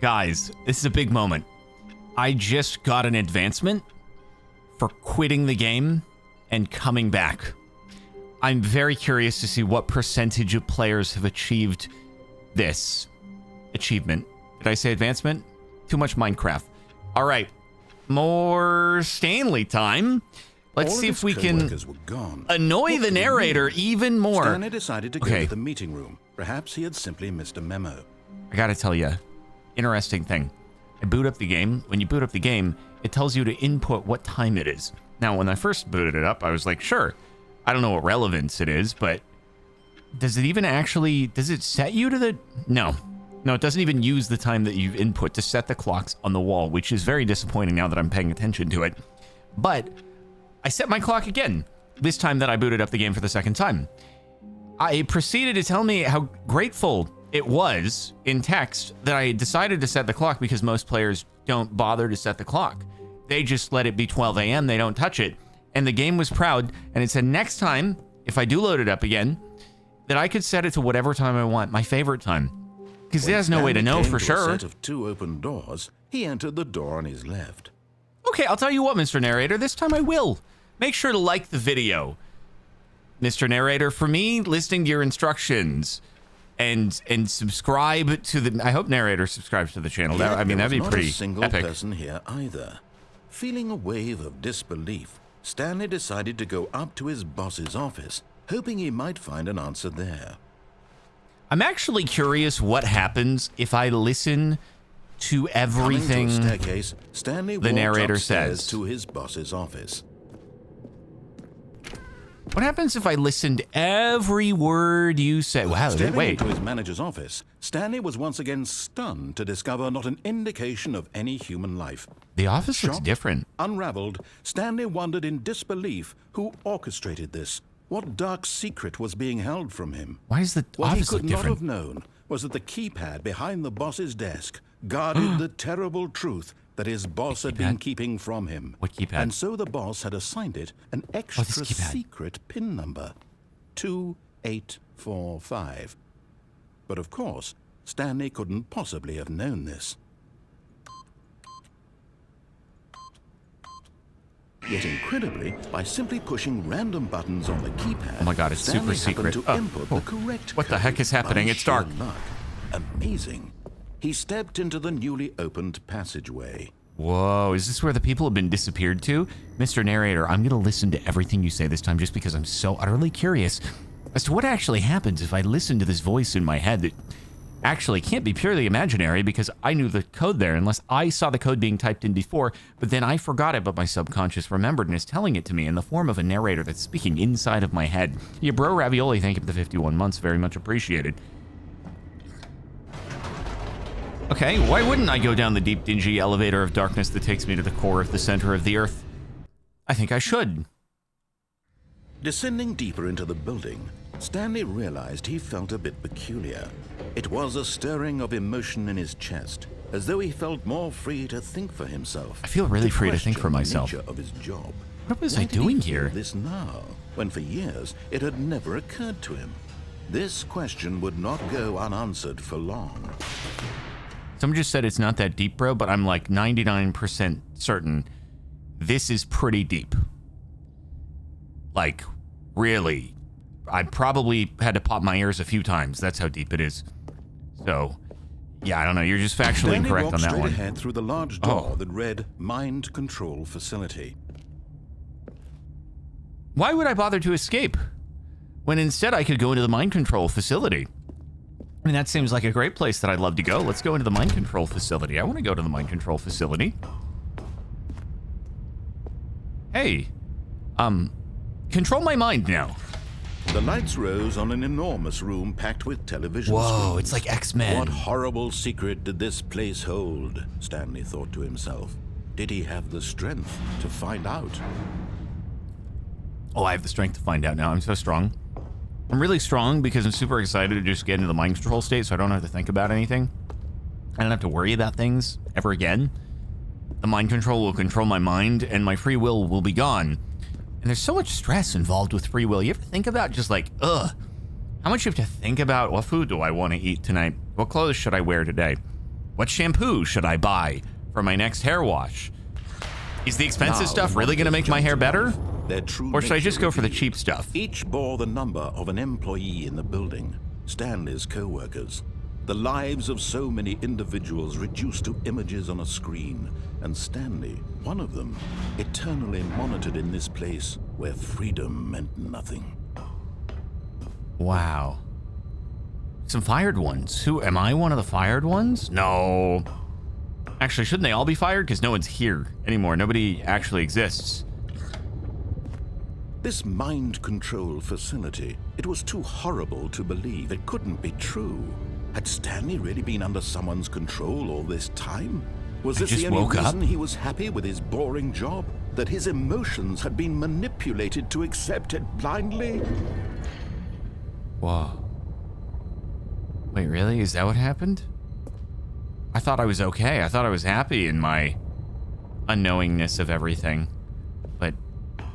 Guys, this is a big moment. I just got an advancement for quitting the game and coming back. I'm very curious to see what percentage of players have achieved this achievement. Did I say advancement? Too much Minecraft. All right, more Stanley time. Let's see if we can annoy the narrator even more. Stanley decided to go to the meeting room. Perhaps he had simply missed a memo. I gotta tell you, interesting thing. I boot up the game. When you boot up the game, it tells you to input what time it is. Now, when I first booted it up, I was like, sure. I don't know what relevance it is, but does it even actually, does it set you to the, no. No, it doesn't even use the time that you've input to set the clocks on the wall, which is very disappointing now that I'm paying attention to it. But I set my clock again, this time that I booted up the game for the second time. I proceeded to tell me how grateful it was in text that I decided to set the clock because most players don't bother to set the clock. They just let it be 12 a.m. They don't touch it. And the game was proud, and it said next time, if I do load it up again, that I could set it to whatever time I want, my favorite time. Because there's no way to know for sure. When Stanley came to a set of 2 open doors, he entered the door on his left. Okay, I'll tell you what, Mr. Narrator, this time I will. Make sure to like the video. Mr. Narrator, for me, listening to your instructions and subscribe to the, I hope Narrator subscribes to the channel. That, I mean, that'd be pretty epic. There was not a single person here either. Feeling a wave of disbelief, Stanley decided to go up to his boss's office, hoping he might find an answer there. I'm actually curious what happens if I listen to everything Coming to a staircase, Stanley the narrator upstairs says. To his boss's office. What happens if I listen to every word you say? Wow, Stepping wait. into his manager's office, Stanley was once again stunned to discover not an indication of any human life. The office Shocked, looks different. Unraveled, Stanley wondered in disbelief who orchestrated this. What dark secret was being held from him? Why is the What he office could look not different? have known was that the keypad behind the boss's desk guarded the terrible truth that his boss had been keeping from him. What keypad? And so the boss had assigned it an extra secret PIN number, 2845. But of course, Stanley couldn't possibly have known this. Yet incredibly, by simply pushing random buttons on the keypad, oh my God, it's Stanley super secret. To input the correct what the heck is happening? It's dark. Luck. Amazing. He stepped into the newly opened passageway. Whoa, is this where the people have been disappeared to? Mr. Narrator, I'm gonna listen to everything you say this time just because I'm so utterly curious as to what actually happens if I listen to this voice in my head that actually can't be purely imaginary because I knew the code there unless I saw the code being typed in before, but then I forgot it, but my subconscious remembered and is telling it to me in the form of a narrator that's speaking inside of my head. Yeah, bro Ravioli, thank you for the 51 months, very much appreciated. Okay, why wouldn't I go down the deep, dingy elevator of darkness that takes me to the core of the center of the earth? I think I should. Descending deeper into the building, Stanley realized he felt a bit peculiar. It was a stirring of emotion in his chest, as though he felt more free to think for himself. I feel really free to think for myself. The nature of his job. What was Why I did he doing feel here? this now, when for years it had never occurred to him? This question would not go unanswered for long. Someone just said it's not that deep, bro, but I'm like 99% certain this is pretty deep. Like, really. I probably had to pop my ears a few times. That's how deep it is. So, yeah, I don't know. You're just factually incorrect on that one. Stanley walked straight ahead through the large door that read Mind Control Facility. Why would I bother to escape when instead I could go into the mind control facility? I mean, that seems like a great place that I'd love to go. Let's go into the mind control facility. I want to go to the mind control facility. Hey, control my mind now. The lights rose on an enormous room packed with television Whoa, screens. it's like X-Men. What horrible secret did this place hold? Stanley thought to himself. Did he have the strength to find out? Oh, I have the strength to find out now. I'm so strong. I'm really strong because I'm super excited to just get into the mind control state so I don't have to think about anything. I don't have to worry about things ever again. The mind control will control my mind and my free will be gone. And there's so much stress involved with free will. You ever think about just like, how much you have to think about what food do I want to eat tonight? What clothes should I wear today? What shampoo should I buy for my next hair wash? Is the expensive stuff really going to make my hair better? Or should I just go for the cheap stuff? Each bore the number of an employee in the building, Stanley's co-workers. The lives of so many individuals reduced to images on a screen, and Stanley, one of them, eternally monitored in this place where freedom meant nothing. Wow. Some fired ones. Who, am I one of the fired ones? No. Actually, shouldn't they all be fired? Because no one's here anymore. Nobody actually exists. This mind control facility, it was too horrible to believe. It couldn't be true. Had Stanley really been under someone's control all this time? Was this the only reason he was happy with his boring job? That his emotions had been manipulated to accept it blindly? Whoa. Wait, really? Is that what happened? I thought I was okay. I thought I was happy in my unknowingness of everything. But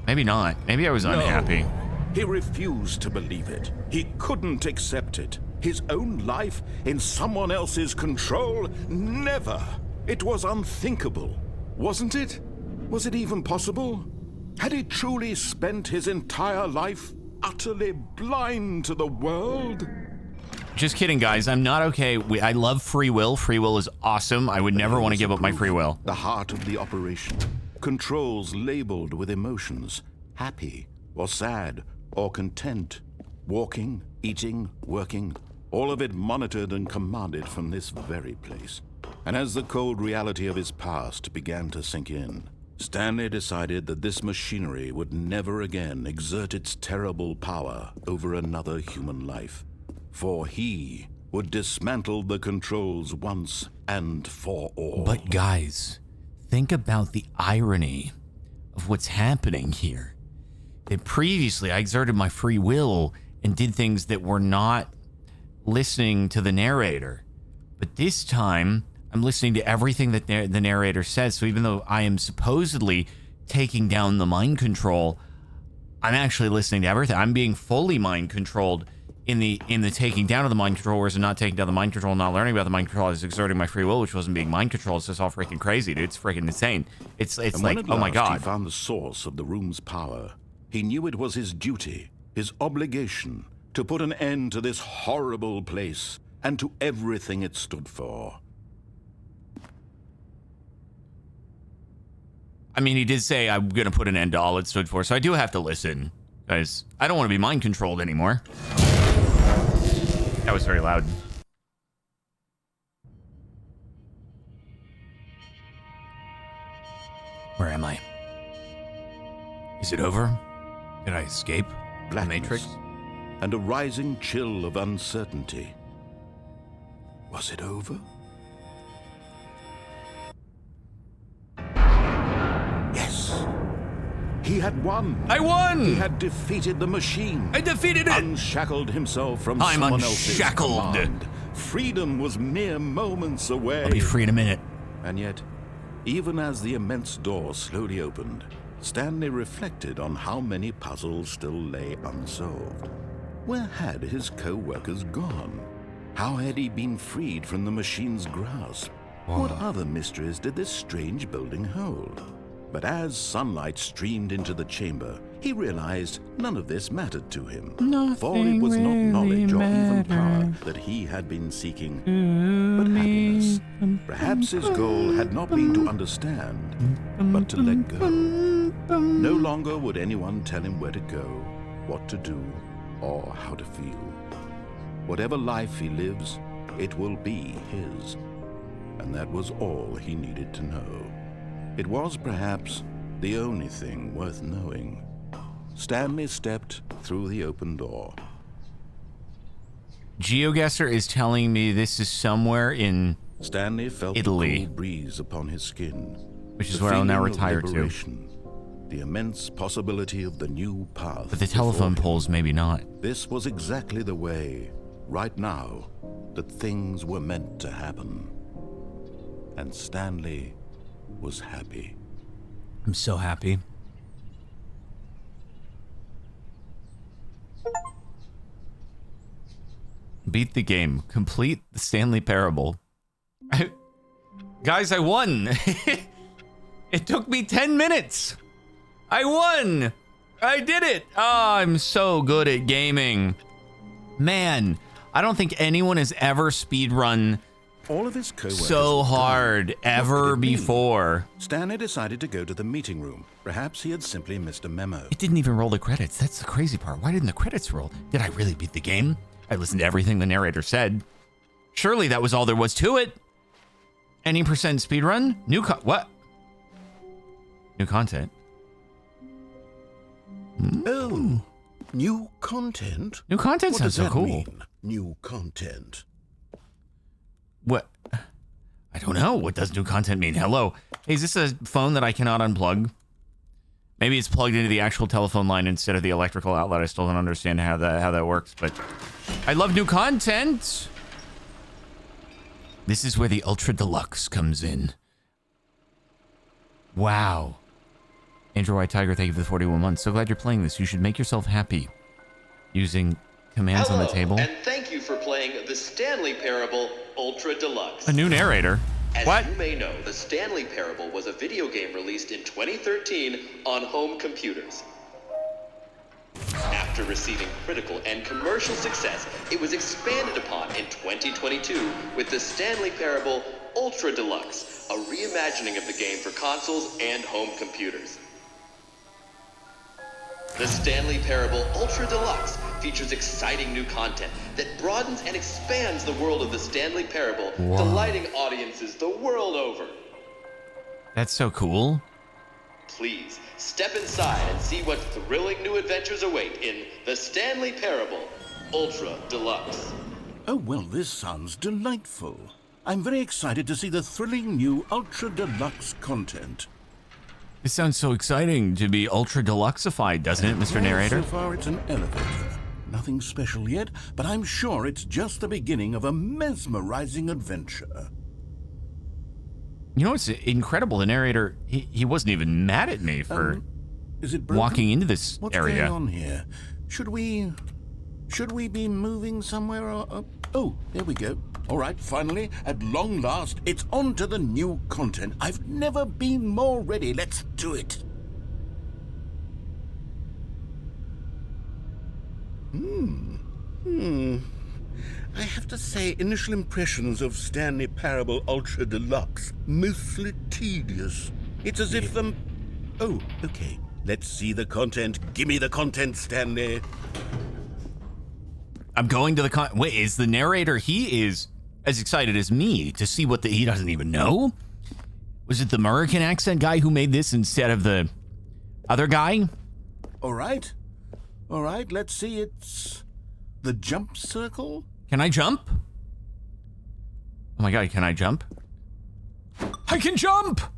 maybe not. Maybe I was unhappy. No, he refused to believe it. He couldn't accept it. His own life in someone else's control? Never. It was unthinkable, wasn't it? Was it even possible? Had he truly spent his entire life utterly blind to the world? Just kidding, guys. I'm not okay. I love free will. Free will is awesome. I would never want to give up my free will. The heart of the operation. Controls labeled with emotions. Happy or sad or content. Walking, eating, working. All of it monitored and commanded from this very place. And as the cold reality of his past began to sink in, Stanley decided that this machinery would never again exert its terrible power over another human life. For he would dismantle the controls once and for all. But guys, think about the irony of what's happening here. That previously I exerted my free will and did things that were not listening to the narrator. But this time, I'm listening to everything that the narrator says. So even though I am supposedly taking down the mind control, I'm actually listening to everything. I'm being fully mind controlled in the taking down of the mind control, whereas I'm not taking down the mind control, not learning about the mind control. I was exerting my free will, which wasn't being mind controlled. It's just all freaking crazy, dude. It's freaking insane. It's like, oh my god. He found the source of the room's power. He knew it was his duty, his obligation, to put an end to this horrible place and to everything it stood for. I mean, he did say, I'm going to put an end to all it stood for, so I do have to listen, guys. I don't want to be mind controlled anymore. That was very loud. Where am I? Is it over? Did I escape the Matrix? And a rising chill of uncertainty. Was it over? Yes. He had won. I won! He had defeated the machine. I defeated it! Unshackled himself from I'm someone unshackled. else's command. Freedom was mere moments away. I'll be free in a minute. And yet, even as the immense door slowly opened, Stanley reflected on how many puzzles still lay unsolved. Where had his co-workers gone? How had he been freed from the machine's grasp? What other mysteries did this strange building hold? But as sunlight streamed into the chamber, he realized none of this mattered to him. For it was not knowledge or even power that he had been seeking, but happiness. Perhaps his goal had not been to understand, but to let go. No longer would anyone tell him where to go, what to do, or how to feel. Whatever life he lives, it will be his. And that was all he needed to know. It was perhaps the only thing worth knowing. Stanley stepped through the open door. GeoGuessr is telling me this is somewhere in Stanley felt Italy, the cool breeze upon his skin, which is where I'll now retire to. The immense possibility of the new path. But the telephone poles, maybe not. This was exactly the way, right now, that things were meant to happen. And Stanley was happy. I'm so happy. Beat the game. Complete the Stanley Parable. Guys, I won. It took me 10 minutes. I won. I did it. Oh, I'm so good at gaming. Man, I don't think anyone has ever speedrun All of his co-workers so were gone. hard What ever could it mean? before. Stanley decided to go to the meeting room. Perhaps he had simply missed a memo. It didn't even roll the credits. That's the crazy part. Why didn't the credits roll? Did I really beat the game? I listened to everything the narrator said. Surely that was all there was to it. Any percent speedrun? What? New content. Oh, new content? New content What sounds does so that cool. mean, new content? What? I don't know. What does new content mean? Hello. Hey, is this a phone that I cannot unplug? Maybe it's plugged into the actual telephone line instead of the electrical outlet. I still don't understand how that works, but I love new content. This is where the Ultra Deluxe comes in. Wow. Andrew White Tiger, thank you for the 41 months. So glad you're playing this. You should make yourself happy using commands on the table. And thank you for playing the Stanley Parable Ultra Deluxe. A new narrator. As What? you may know, the Stanley Parable was a video game released in 2013 on home computers. After receiving critical and commercial success, it was expanded upon in 2022 with the Stanley Parable Ultra Deluxe, a reimagining of the game for consoles and home computers. The Stanley Parable Ultra Deluxe features exciting new content that broadens and expands the world of the Stanley Parable, Wow. delighting audiences the world over. That's so cool. Please, step inside and see what thrilling new adventures await in the Stanley Parable Ultra Deluxe. Oh, well, this sounds delightful. I'm very excited to see the thrilling new Ultra Deluxe content. It sounds so exciting to be ultra deluxeified, doesn't it, Mr. Well, Narrator? so far it's an elevator. Nothing special yet, but I'm sure it's just the beginning of a mesmerizing adventure. You know, it's incredible. The narrator, he wasn't even mad at me for Is it broken? walking into this What's area. going on here? Should we be moving somewhere? Oh, there we go. All right, finally, at long last, it's on to the new content. I've never been more ready. Let's do it. I have to say, initial impressions of Stanley Parable Ultra Deluxe, mostly tedious. It's as if Oh, okay. Let's see the content. Give me the content, Stanley. I'm going to the wait, is the narrator, he is as excited as me to see what he doesn't even know? Was it the American accent guy who made this instead of the other guy? All right, let's see. It's the jump circle. Can I jump? Oh my god, can I jump? I can jump! Oh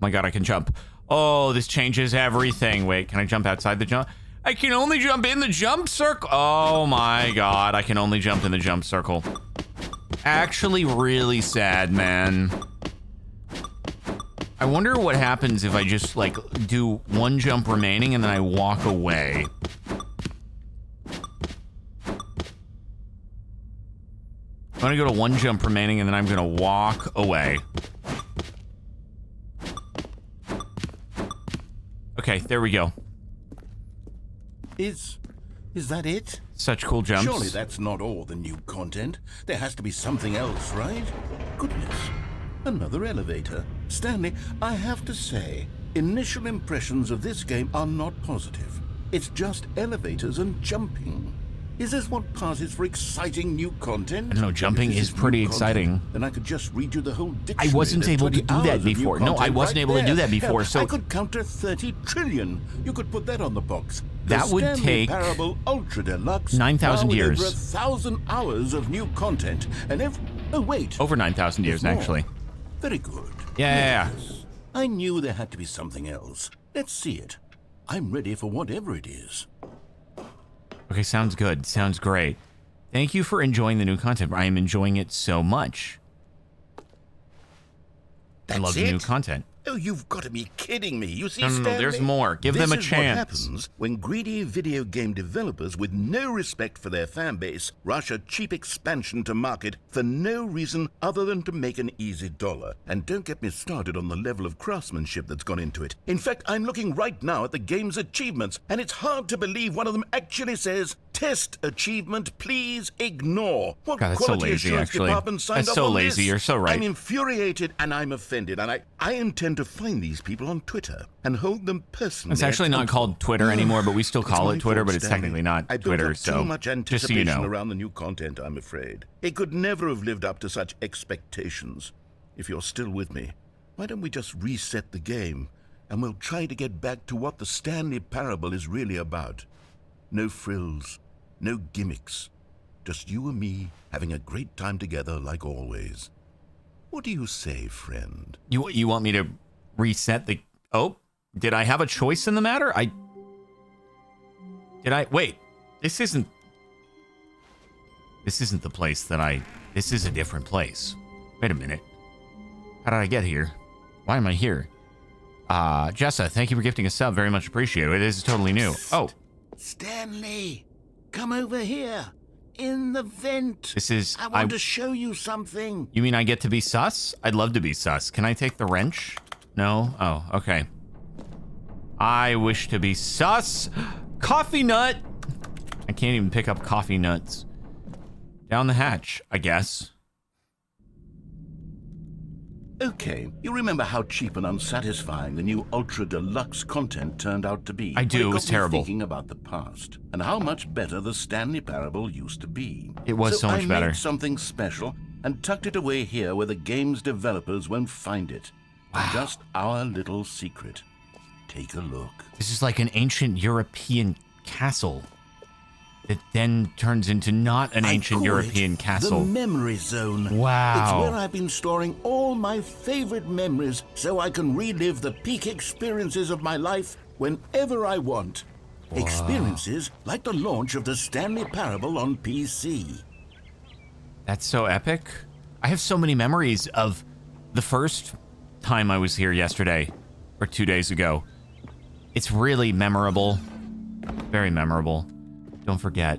my god, I can jump. Oh, this changes everything. Wait, can I jump outside the jump? I can only jump in the jump circle. Oh my god, I can only jump in the jump circle. Actually really sad, man. I wonder what happens if I just like do one jump remaining and then I walk away. I'm gonna go to one jump remaining and then I'm gonna walk away. Okay, there we go. Is that it? Such cool jumps. Surely that's not all the new content. There has to be something else, right? Goodness. Another elevator. Stanley, I have to say, initial impressions of this game are not positive. It's just elevators and jumping. Is this what passes for exciting new content? I don't know, jumping If this is pretty new content, exciting. Then I could just read you the whole I dictionary. wasn't There's able to 20 do that hours of new before. No, I content wasn't right able to do there. that before, Hell, so- I could counter 30 trillion. You could put that on the box. That The would Stanley take Parable Ultra Deluxe. 9,000 now with years. Over 1,000 hours of new content, and oh wait, Over 9,000 years, there's more. actually. Very good. Yeah. Yes. I knew there had to be something else. Let's see it. I'm ready for whatever it is. Okay, sounds good. Sounds great. Thank you for enjoying the new content. I am enjoying it so much. I love the new content. Oh, you've got to be kidding me. You see, No, Stanley, there's more. Give them a This is chance. what happens when greedy video game developers with no respect for their fan base rush a cheap expansion to market for no reason other than to make an easy dollar. And don't get me started on the level of craftsmanship that's gone into it. In fact, I'm looking right now at the game's achievements, and it's hard to believe one of them actually says, "Test achievement, please ignore." What God, that's so quality lazy, assurance actually. department signed That's up so on lazy. this? You're so right. I'm infuriated and I'm offended, and I intend to find these people on Twitter and hold them personally. It's actually not called Twitter anymore, but we still call it Twitter, but it's technically not I built Twitter, up so too much just so anticipation you know. around the new content, I'm afraid. It could never have lived up to such expectations. If you're still with me, why don't we just reset the game, and we'll try to get back to what the Stanley Parable is really about. No frills, no gimmicks. Just you and me having a great time together like always. What do you say, friend? You want me to reset the... Oh, did I have a choice in the matter? Wait, this isn't the place that this is a different place. Wait a minute. How did I get here? Why am I here? Jessa, thank you for gifting a sub. Very much appreciated. This is totally new. Oh. Stanley, come over here. In the vent. I want to show you something. You mean I get to be sus? I'd love to be sus. Can I take the wrench? No? Oh, okay. I wish to be sus. Coffee nut. I can't even pick up coffee nuts. Down the hatch, I guess. Okay, you remember how cheap and unsatisfying the new Ultra Deluxe content turned out to be? I do, it was terrible. Thinking about the past and how much better the Stanley Parable used to be. It was so much better. I made something special and tucked it away here where the game's developers won't find it. Wow. Just our little secret. Take a look. This is like an ancient European castle. It then turns into not an ancient European castle. The memory zone. Wow. It's where I've been storing all my favorite memories so I can relive the peak experiences of my life whenever I want. Wow. Experiences like the launch of the Stanley Parable on PC. That's so epic. I have so many memories of the first time I was here yesterday or 2 days ago. It's really memorable. Very memorable. Don't forget.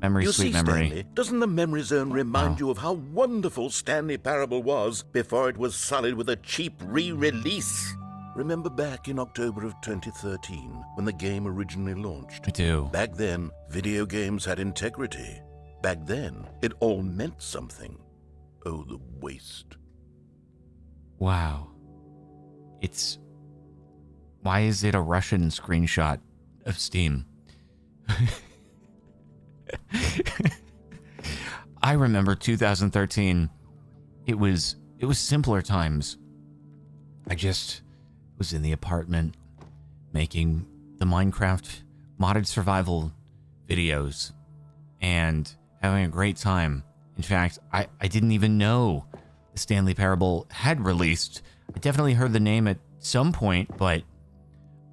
Memory, sweet memory. Stanley, doesn't the memory zone remind you of how wonderful Stanley Parable was before it was sullied with a cheap re-release? Remember back in October of 2013 when the game originally launched? I do. Back then, video games had integrity. Back then, it all meant something. Oh, the waste. Wow. Why is it a Russian screenshot of Steam? I remember 2013. It was simpler times. I just was in the apartment making the Minecraft modded survival videos and having a great time. In fact, I didn't even know the Stanley Parable had released. I definitely heard the name at some point, but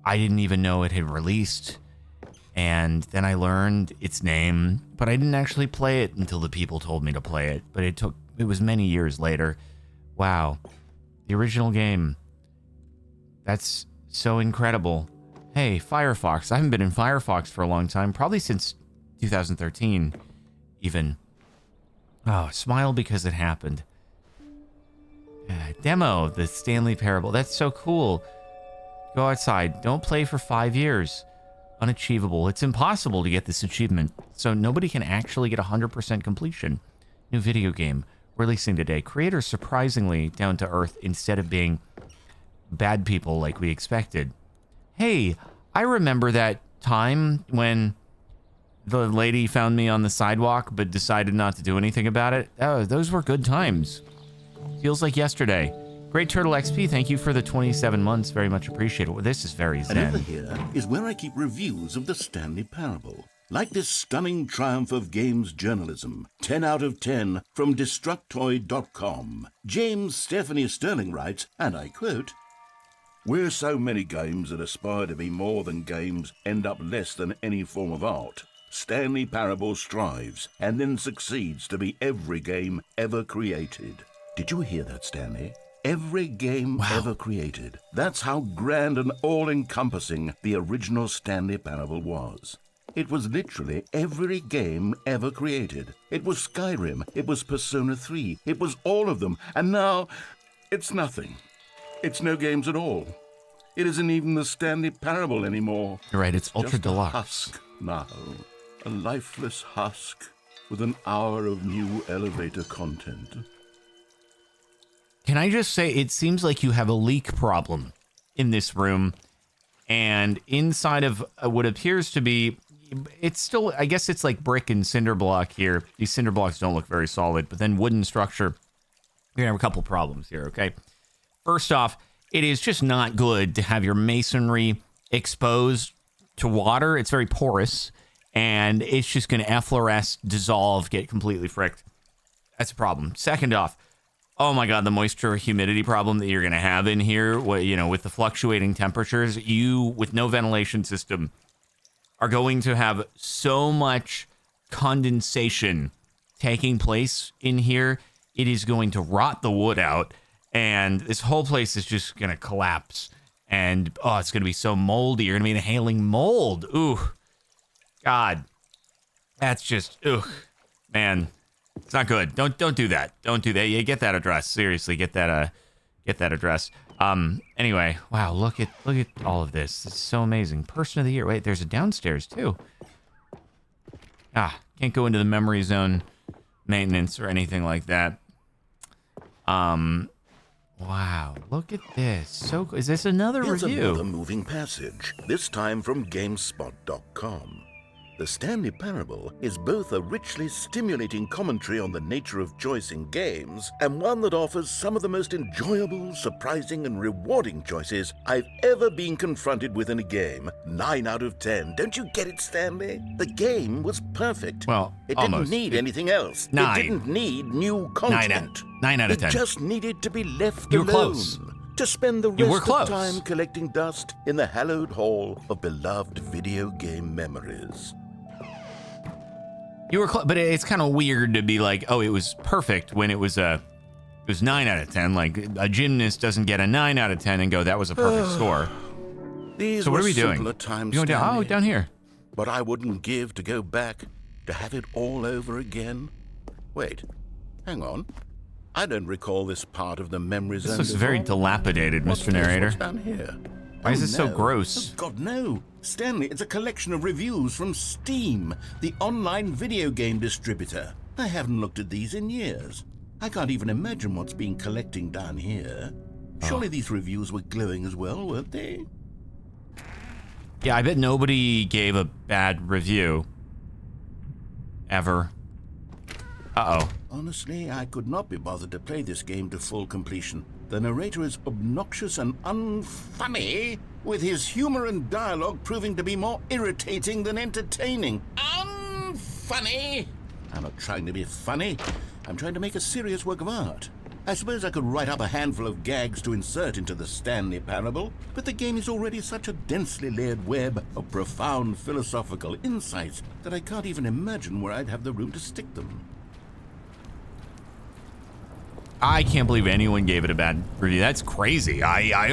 I didn't even know it had released. And then I learned its name, but I didn't actually play it until the people told me to play it. But it was many years later. Wow. The original game. That's so incredible. Hey, Firefox. I haven't been in Firefox for a long time, probably since 2013, even. Oh, smile because it happened. Demo, the Stanley Parable. That's so cool. Go outside. Don't play for 5 years. Unachievable. It's impossible to get this achievement, so nobody can actually get 100% completion. New video game releasing today. Creators surprisingly down to earth instead of being bad people like we expected. Hey, I remember that time when the lady found me on the sidewalk but decided not to do anything about it. Oh, those were good times. Feels like yesterday. Great Turtle XP, thank you for the 27 months. Very much appreciated. Well, this is very zen. And over here is where I keep reviews of the Stanley Parable. Like this stunning triumph of games journalism. 10 out of 10 from Destructoid.com. James Stephanie Sterling writes, and I quote, "Where so many games that aspire to be more than games end up less than any form of art, Stanley Parable strives and then succeeds to be every game ever created." Did you hear that, Stanley? every game ever created. That's how grand and all-encompassing the original Stanley Parable was. It was literally every game ever created. It was Skyrim, it was Persona 3, it was all of them, and now it's nothing. It's no games at all. It isn't even the Stanley Parable anymore. You're right, it's Ultra Just Deluxe. a husk now. A lifeless husk with an hour of new elevator content. Can I just say, it seems like you have a leak problem in this room, and inside of what appears to be, it's still, I guess it's like brick and cinder block here. These cinder blocks don't look very solid, but then wooden structure, you're gonna have a couple problems here, okay? First off, it is just not good to have your masonry exposed to water. It's very porous, and it's just gonna effloresce, dissolve, get completely fricked. That's a problem. Second off, oh my God, the moisture humidity problem that you're going to have in here, with the fluctuating temperatures, you, with no ventilation system, are going to have so much condensation taking place in here. It is going to rot the wood out, and this whole place is just going to collapse. And, it's going to be so moldy. You're going to be inhaling mold. Ooh, God. That's just, man. It's not good. Don't do that. Don't do that. Yeah, get that address. Seriously, get that address. Anyway, wow, look at all of this. This is so amazing. Person of the year. Wait, there's a downstairs too. Can't go into the memory zone maintenance or anything like that. Wow, look at this. So is this another Here's review? another moving passage, this time from GameSpot.com. The Stanley Parable is both a richly stimulating commentary on the nature of choice in games and one that offers some of the most enjoyable, surprising, and rewarding choices I've ever been confronted with in a game. 9 out of 10. Don't you get it, Stanley? The game was perfect. Well, it almost. didn't need anything else. 9. It didn't need new content. 9 out of 10. It just needed to be left You were alone. close. To spend the You were rest close. of time collecting dust in the hallowed hall of beloved video game memories. You were close, but it's kind of weird to be like, it was perfect when it was 9 out of 10. Like, a gymnast doesn't get a 9 out of 10 and go, that was a perfect score. These So what were are we doing? simpler times, You going down? Stanley, Down here. but I wouldn't give to go back to have it all over again. Wait, hang on. I don't recall this part of the memory zone. This looks very before. dilapidated, What's Mr. this? Narrator. What's down here? Why is this so no. gross? Oh, God, no. Stanley, it's a collection of reviews from Steam, the online video game distributor. I haven't looked at these in years. I can't even imagine what's been collecting down here. Surely these reviews were glowing as well, weren't they? Yeah, I bet nobody gave a bad review. Ever. Uh-oh. Honestly, I could not be bothered to play this game to full completion. The narrator is obnoxious and unfunny, with his humor and dialogue proving to be more irritating than entertaining. Unfunny! I'm not trying to be funny. I'm trying to make a serious work of art. I suppose I could write up a handful of gags to insert into the Stanley Parable, but the game is already such a densely layered web of profound philosophical insights that I can't even imagine where I'd have the room to stick them. I can't believe anyone gave it a bad review. That's crazy. I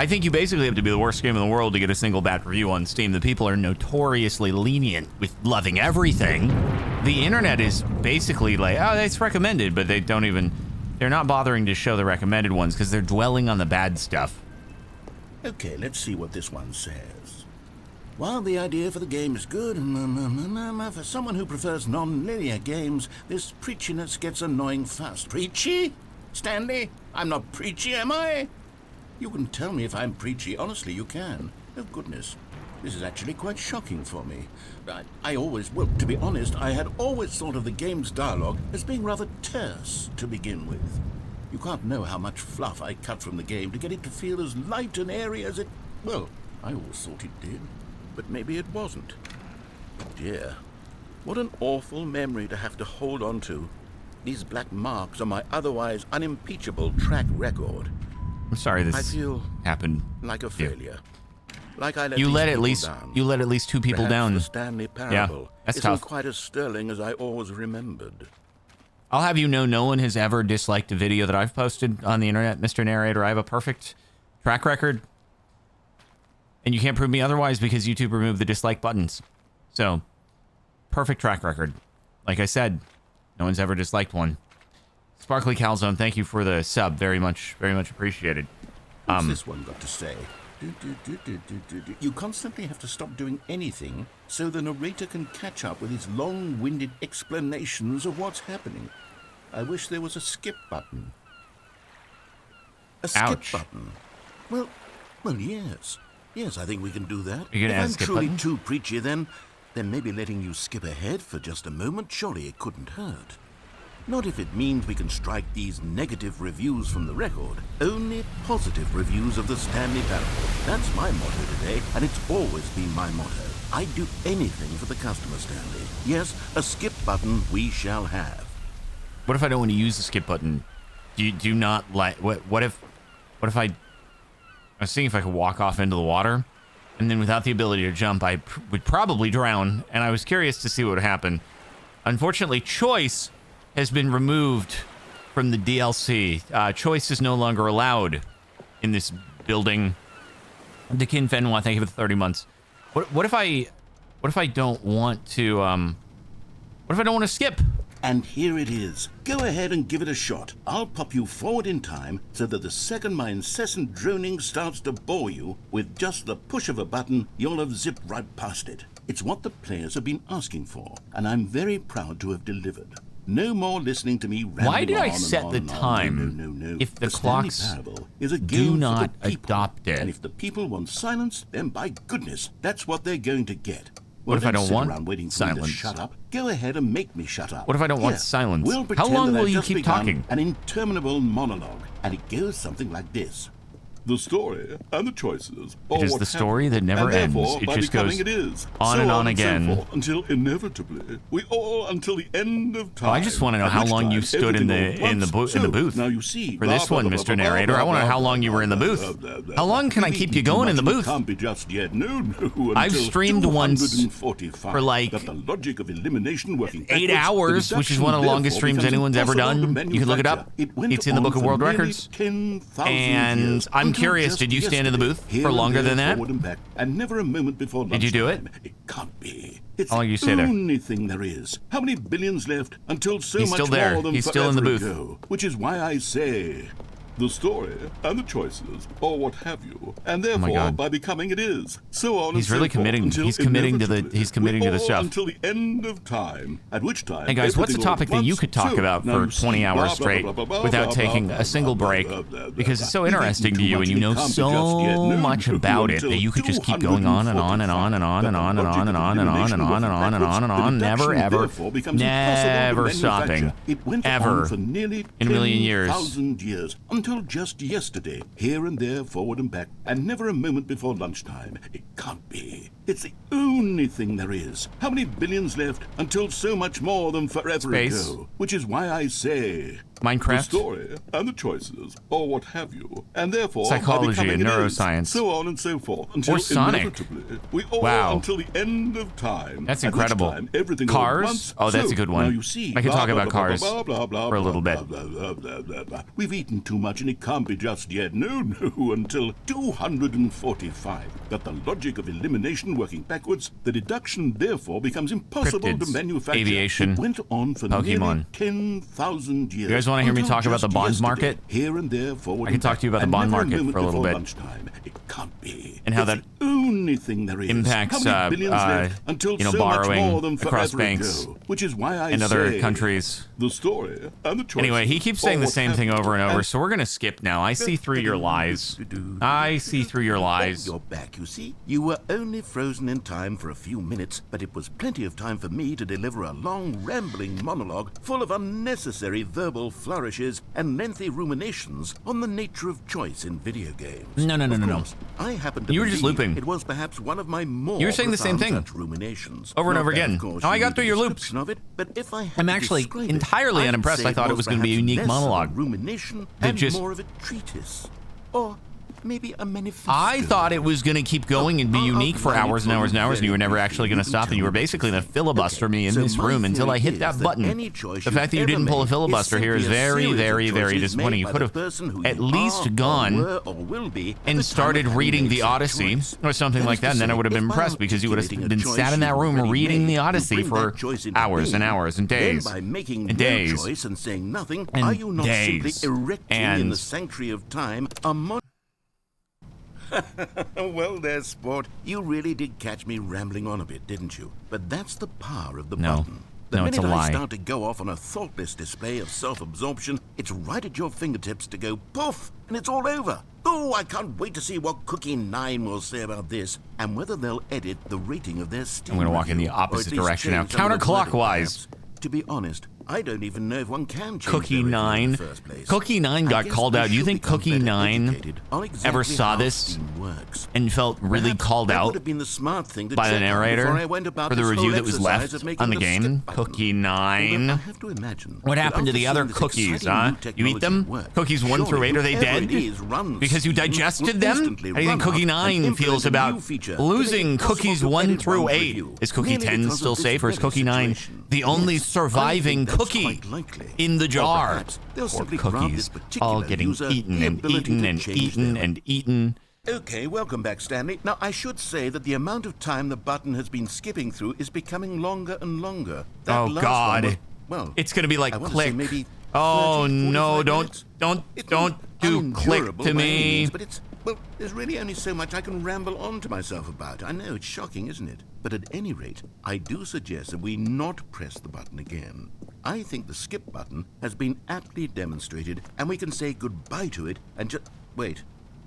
think you basically have to be the worst game in the world to get a single bad review on Steam. The people are notoriously lenient with loving everything. The internet is basically like, it's recommended, but they're not bothering to show the recommended ones because they're dwelling on the bad stuff. Okay, let's see what this one says. While the idea for the game is good, for someone who prefers non-linear games, this preachiness gets annoying fast. Preachy? Stanley, I'm not preachy, am I? You can tell me if I'm preachy. Honestly, you can. Oh, goodness. This is actually quite shocking for me. To be honest, I had always thought of the game's dialogue as being rather terse to begin with. You can't know how much fluff I cut from the game to get it to feel as light and airy as it... Well, I always thought it did. But maybe it wasn't. Dear, what an awful memory to have to hold on to. These black marks on my otherwise unimpeachable track record. I'm sorry I this feel happened. like a failure. Like I let You these let at people least down. you let at least 2 people Perhaps down. the Stanley Parable that's isn't tough. quite as sterling as I always remembered. I'll have you know, no one has ever disliked a video that I've posted on the internet, Mr. Narrator. I have a perfect track record. And you can't prove me otherwise because YouTube removed the dislike buttons. So, perfect track record. Like I said, no one's ever disliked one. Sparkly Calzone, thank you for the sub. Very much appreciated. What's this one got to say? You constantly have to stop doing anything so the narrator can catch up with his long-winded explanations of what's happening. I wish there was a skip button. A skip Ouch. button? Well, yes. Yes, I think we can do that. You're gonna If add I'm skip truly button? too preachy, then maybe letting you skip ahead for just a moment, surely it couldn't hurt. Not if it means we can strike these negative reviews from the record. Only positive reviews of the Stanley Parable. That's my motto today, and it's always been my motto. I'd do anything for the customer, Stanley. Yes, a skip button we shall have. What if I don't want to use the skip button? Do you not like... What if I was seeing if I could walk off into the water, and then without the ability to jump, I would probably drown, and I was curious to see what would happen. Unfortunately, choice has been removed from the DLC. Choice is no longer allowed in this building. Dekin Fenwa, thank you for the 30 months. What if I don't want to what if I don't want to skip? And here it is. Go ahead and give it a shot. I'll pop you forward in time so that the second my incessant droning starts to bore you, with just the push of a button, you'll have zipped right past it. It's what the players have been asking for, and I'm very proud to have delivered. No more listening to me rambling. Why did I on set and the on. time No. if the Stanley clocks Parable is a do game for not the people. adopt it? And if the people want silence, then by goodness, that's what they're going to get. What if I don't sit want around waiting for me to silence? shut up. Go ahead and make me shut up. What if I don't want Here, silence? We'll How pretend long that will I've you just keep begun talking? An interminable monologue, and it goes something like this. The story and the choices. It is the story that never ends. It just goes on and on again. So forth, until inevitably we all until the end of time. I just want to know at how which long you time stood in everything the all at in the once. booth. So, now you see For this one, Mr. Narrator, I want to know how long you were in the booth. How long can I keep you going in the booth? Can't be just yet. No. I've until streamed once 245. for like Got the logic of elimination working 8 backwards. hours, The which is one of the deduction longest streams therefore anyone's ever becomes done. impossible to You can look it up. manufacture. It went It's in the Book on of for World nearly Records. 10,000 And years, I'm until curious, just did you stand in the yesterday, booth here for and longer there, than that? forward and back, and never a moment before Did you do it? lunchtime. It can't be. It's How long the you stay there? only thing there is. How many billions left until so He's much still there. more than He's still in the forever booth. ago? Which is why I say the story and the choices, or what have you, and therefore God. by becoming it is. So on He's and really so forth, committing- until he's committing to the- inevitably he's committing we to the all stuff. until the end of time. At which time? Hey guys, what's a everything all topic at that you once. could talk So, about now for you see, 20 hours blah, blah, straight blah, blah, blah, without blah, taking blah, a single blah, break? blah, blah, Because it's so blah. interesting to Too you much and you and know it can't be just yet. so No, much about it until that you could just keep going on and on and on and on and on and on and on and on and on and on and on and on, never ever, never stopping, ever in a million years. 10,000 years, until just yesterday, here and there, forward and back, and never a moment before lunchtime. It can't be. It's the only thing there is. How many billions left until so much more than forever Space. ago? Which is why I say Minecraft. the story and the choices, or what have you, and therefore by Psychology becoming and it is, neuroscience. so on and so forth, until Or Sonic. inevitably we all Wow. until the end of time. That's At which incredible. time, everything all at Cars? once. Oh, that's So, a good one. Now you see, I could blah, talk blah, about blah, cars blah, blah, blah, for a little blah, bit. blah, blah, blah, blah, blah. We've eaten too much, and it can't be just yet. No, until 245. Got the logic of elimination working backwards. The deduction therefore becomes impossible Cryptids, to manufacture. aviation, It went on for Pokemon. nearly 10,000 years. You guys wanna hear me until talk about the just bond yesterday, market? Here and there, forward I can and talk back, to you about the and bond never market moment for a little before bit. lunchtime. It can't be. And how It's that the only thing there is. impacts, How many billions left until you know, so much borrowing more than across forever banks ago, which is why I in other say countries. the story and the choices. Anyway, he keeps saying or the what same have thing you, over and over, and so we're gonna skip now. I see through your lies. I see through your lies. You're back, you see. You were only frozen in time for a few minutes, but it was plenty of time for me to deliver a long, rambling monologue full of unnecessary verbal flourishes and lengthy ruminations on the nature of choice in video games. No. Of course, I happen to You were just believe looping. It was perhaps one of my more You were saying the same profound thing. such ruminations. Over and Not over that, again. of course, Now, I you got need through a your loops. description of it, but if I had I'm to actually describe entirely I'd unimpressed. say I thought it was gonna be a perhaps unique less of monologue. rumination That and just- more of a treatise. Or Maybe a manifesto. I thought it was going to keep going and be unique for hours and hours and hours, and you were never actually going to stop, and you were basically going to filibuster me in this room until I hit that button. The fact that you didn't pull a filibuster here is very, very, very disappointing. You could have at least gone and started reading the Odyssey or something like that, and then I would have been impressed, because you would have been sat in that room reading the Odyssey for hours and hours and days and days and saying nothing, and are you not days simply erecting in and the sanctuary of time a Well, there, sport. You really did catch me rambling on a bit, didn't you? But that's the power of the button. The No, it's minute a lie. I start to go off on a thoughtless display of self-absorption, it's right at your fingertips to go poof, and it's all over. Oh, I can't wait to see what Cookie 9 will say about this, and whether they'll edit the rating of their Steam I'm going to walk in the review, or opposite at least direction now, change some of the wording, counterclockwise. perhaps. To be honest, I don't even know if one can change Cookie their review in 9. the first place. Cookie 9 I got guess called we out. Do you should think become Cookie better 9 educated on exactly ever saw how this Steam works. and felt really Perhaps called that out would have been the smart thing to by the check out narrator before I went about for the this review whole that was exercise left of making on the game? skip button. Cookie Although 9. I have to imagine What that happened to after the other seeing this cookies, exciting huh? new You eat them? technology work, Cookies 1 through surely 8, are they whoever dead? it is runs Because you Steam will digested them? instantly How do you think run Cookie out 9 and feels implement a about new feature to losing make it possible cookies to 1 edit through one's 8? review, Is Cookie merely 10 because still of this safe, or is very Cookie 9 situation? the only Yes, surviving I think that's cookie quite likely. in the Or jar? perhaps they'll Poor simply grant cookies, this particular all getting user eaten the and ability eaten to and change eaten their and eaten. Okay, welcome back, Stanley. Now, I should say that the amount of time the button has been skipping through is becoming longer and longer. That Oh, last God. one was, well, It's going to be like I want to say click. maybe Oh, 30, no, 45 don't minutes. It's do not click unendurable to by any me. means, but it's, well, there's really only so much I can ramble on to myself about. I know, it's shocking, isn't it? But at any rate, I do suggest that we not press the button again. I think the skip button has been aptly demonstrated, and we can say goodbye to it and just... Wait,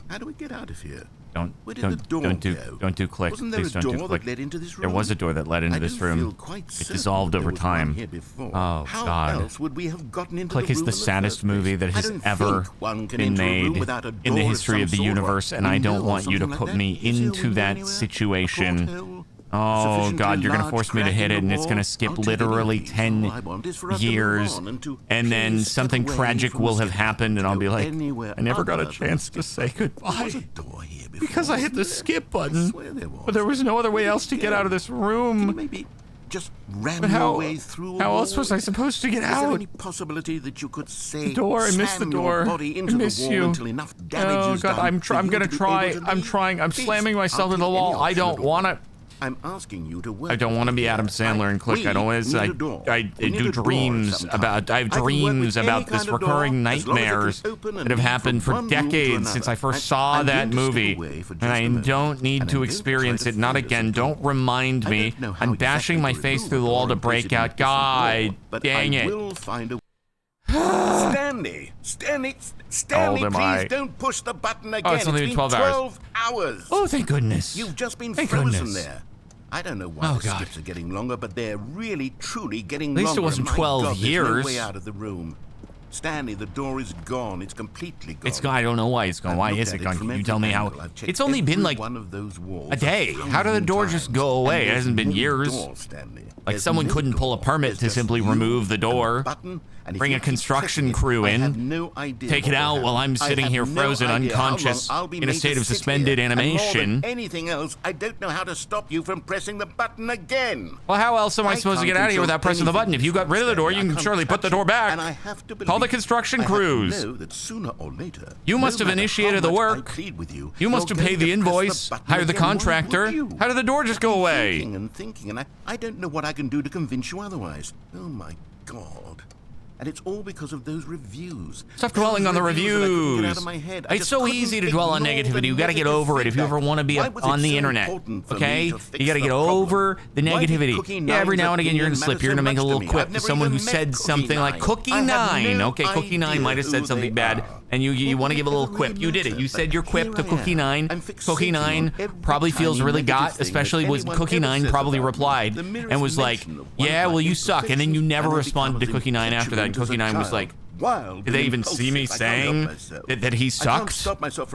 how do we get out of here? Where did the door go? Don't do click. Wasn't there Please a don't do door click. that led into this room? There was a door that led into I this do feel room. quite It certain dissolved there over was one time. here before. Oh, How God. else would we have gotten into Click the is room the in saddest first movie place? that I has don't ever think one can been enter a room made without a in the door history of the some sort, or universe, and I don't window or want you to something put like me that. Is there a into window that anywhere? A situation. porthole? Oh, Sufficiently God, you're going to large force me to crack hit in it, the and it's going to wall? skip I'll take literally it easy. 10 All I want is for us to move years, on and to and then please step something away tragic from will the have skip happened, and I'll be button, like, go anywhere I never got a other than chance the to skip say button. There goodbye was a door here before, because I hit the wasn't there? skip I button, swear there was. but there was no other way else to get out of this Can you room. maybe just ram But your way through a how else wall? was I supposed to get Is there out? any possibility that you could say The door, I missed the slam door. your body I into miss the wall you. until enough damage Oh, is God, done I'm for you going to to be try. able to I'm leave? trying. I'm Please, slamming myself I'll in the take any wall. I option don't at all. want to. I'm asking you to work. I don't want to be Adam Sandler and click. I don't want to. I do dreams about. I have dreams about this recurring nightmares that have happened for decades since I first saw that movie, and I don't need to experience it. Not again. Don't remind me. I'm bashing my face through the wall to break out. God dang it. Stanley, How old am I? please don't push the button again. it's only been been 12 hours. hours. Oh, thank goodness. You've just been Thank frozen goodness. there. I don't know why Oh, the God. skips are getting longer, but they're really, truly getting At least it longer. wasn't My 12 God, years. There's no way out of the room. Stanley, the door is gone. It's completely gone. It's gone. I don't know why it's gone. I've Why looked is at it gone? from Can you every tell me how? angle. I've checked It's only been every like one of those walls a day. How did the door just go away? It hasn't been years. Like someone couldn't pull a permit to simply remove the door, bring a construction crew in, take it out while I'm sitting here frozen, unconscious, in a state of suspended animation. Anything else, I don't know how to stop you from pressing the button again. Well, how else am I supposed to get out of here without pressing the button? If you got rid of the door, you can surely put the door back. And I have to Call the construction crews. Sooner or later, You must have initiated the work. You must have paid the invoice, hired the contractor. How did the door just go away? Thinking, and I don't know what I can do to convince you otherwise. Oh my God. And it's all because of those reviews. Stop dwelling on the reviews. It's so easy to dwell on negativity. You got to get over it if you ever want to be on the internet. Okay? You got to get over the negativity. Yeah, every now and again you're going to slip. You're going to make a little quip to someone who said something like Cookie 9. Okay, Cookie 9 might have said something bad, and you want to give a little quip. You did it. You said your quip to Cookie 9. Cookie 9 probably feels really got, especially when Cookie 9 probably replied and was like, yeah, well, you suck. And then you never responded to Cookie 9 after that. And Cookie 9 was like, did they even see me saying that he sucked?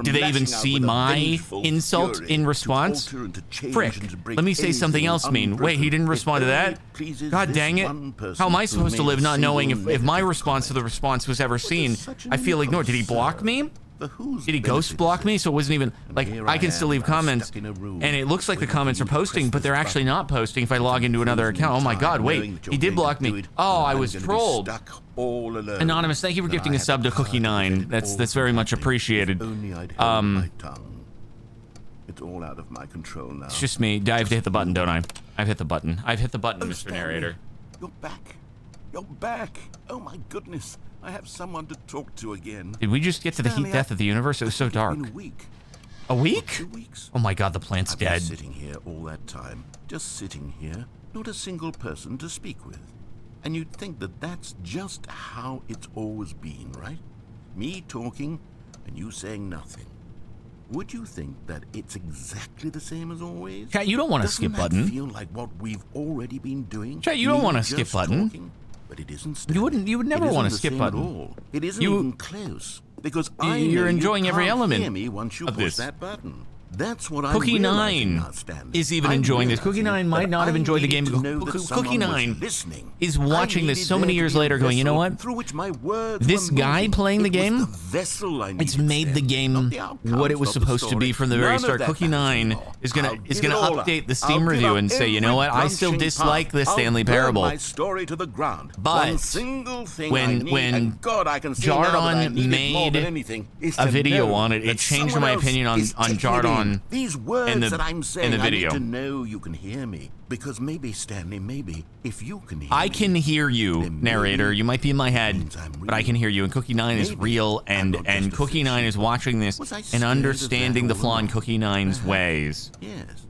Did they even see my insult in response? Frick, let me say something else mean. Wait, he didn't respond to that? God dang it. How am I supposed to live not knowing if my response to the response was ever seen? I feel ignored. Did he block me? For whose Did he ghost block me? So it wasn't even like here I I can still am, leave I'm comments, stuck in a room, and it looks like the waiting comments for are you to posting, press but they're this actually button. not posting if I log into another account. Oh my God! Wait, he did block me. Oh, I was trolled. Anonymous, thank you for gifting a sub to Cookie9. That's very much appreciated. Only I'd held my tongue. It's all out of my control now. It's just me. I have to hit the button, don't I? I've hit the button. I've hit the button, Mr. Stanley, Narrator. You're back. You're back. Oh my goodness. I have someone to talk to again. Did we just get to the heat death of the universe? It was so dark. It's been a week. A week? 2 weeks. Oh my God, the plant's I've been dead. sitting here all that time, just sitting here, not a single person to speak with. And you'd think that that's just how it's always been, right? Me talking and you saying nothing. Would you think that it's exactly the same as always? Chat, you don't want a Doesn't skip that button. feel like what we've already been doing? Chat, you don't Me want a skip just button. talking? But it isn't. You would never It want a isn't the skip same button. At all. It isn't You- even close. Because I You're know enjoying you every can't element hear me once you of push this. that button. That's what I'm Cookie realizing 9 now, Stanley. is even I'm enjoying this. realizing Cookie 9 might that not have I enjoyed the game. needed to know that Cookie someone was 9 listening. is I watching this needed so many there to years be a later going, you know vessel what? Through which my words This were guy moving. playing the It was game, the vessel I It's needed, made the Stanley, game not the outcomes what it was of the supposed to be story. from the very None of start. that Cookie matters 9 anymore. is gonna I'll give it to all up. update the I'll Steam give review up and say, you know every what? I still branching dislike path. the Stanley I'll burn Parable. my story to the ground. But One single thing when- I need, when and God, I can see now that I Jardon need it more than made anything, is a to video know on it, it that changed someone my else opinion on is taking it Jardon in. These words the- that I'm saying, in the video. I need to know you can hear me. Because maybe, Stanley, maybe, if you can hear I me, can hear you, then narrator. maybe You might be in my it head, means I'm but I can hear you. And Cookie 9 is Maybe real, I'm and not just a Cookie 9 is fiction. watching this Was I and scared of understanding that the flaw in all Cookie 9's along? ways. Yes.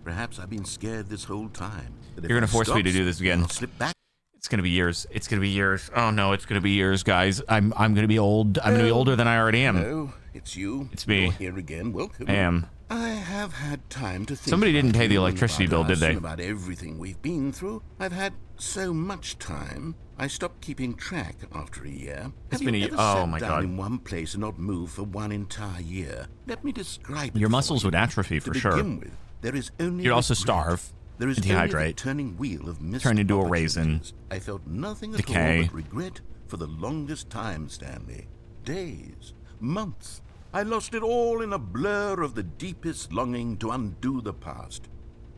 Perhaps I've been scared this whole time. that if You're gonna I force me stop to do this again. I'll slip back. It's gonna be years. It's gonna be years. Oh no, it's gonna be years, guys. I'm gonna be old. I'm gonna be older than I already am. No, it's you. It's me. You're here again. Welcome. I am. I have had time to think. Somebody didn't about pay the you and electricity about bill, did us they? and about everything we've been through. I've had so much time. I stopped keeping track after a year. It's Have been you a- ever oh sat my down God. in one place and not move for one entire year? Let me describe it Your for muscles you. would atrophy for To sure. begin with, there is only You'd also regret. starve, There is dehydrate, only the turning wheel of missed turn into a raisin, opportunities. I felt nothing at decay. all but regret for the longest time, Stanley. Days, months. I lost it all in a blur of the deepest longing to undo the past.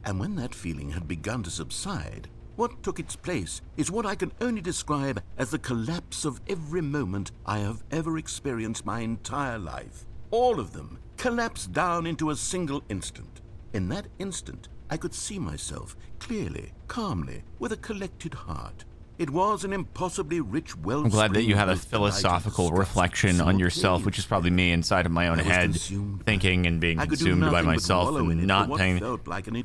And when that feeling had begun to subside, what took its place is what I can only describe as the collapse of every moment I have ever experienced my entire life. All of them collapsed down into a single instant. In that instant, I could see myself clearly, calmly, with a collected heart. It was an impossibly rich well. I'm glad that you had a philosophical reflection on yourself, which is probably me inside of my own head, thinking and being consumed by myself and not paying.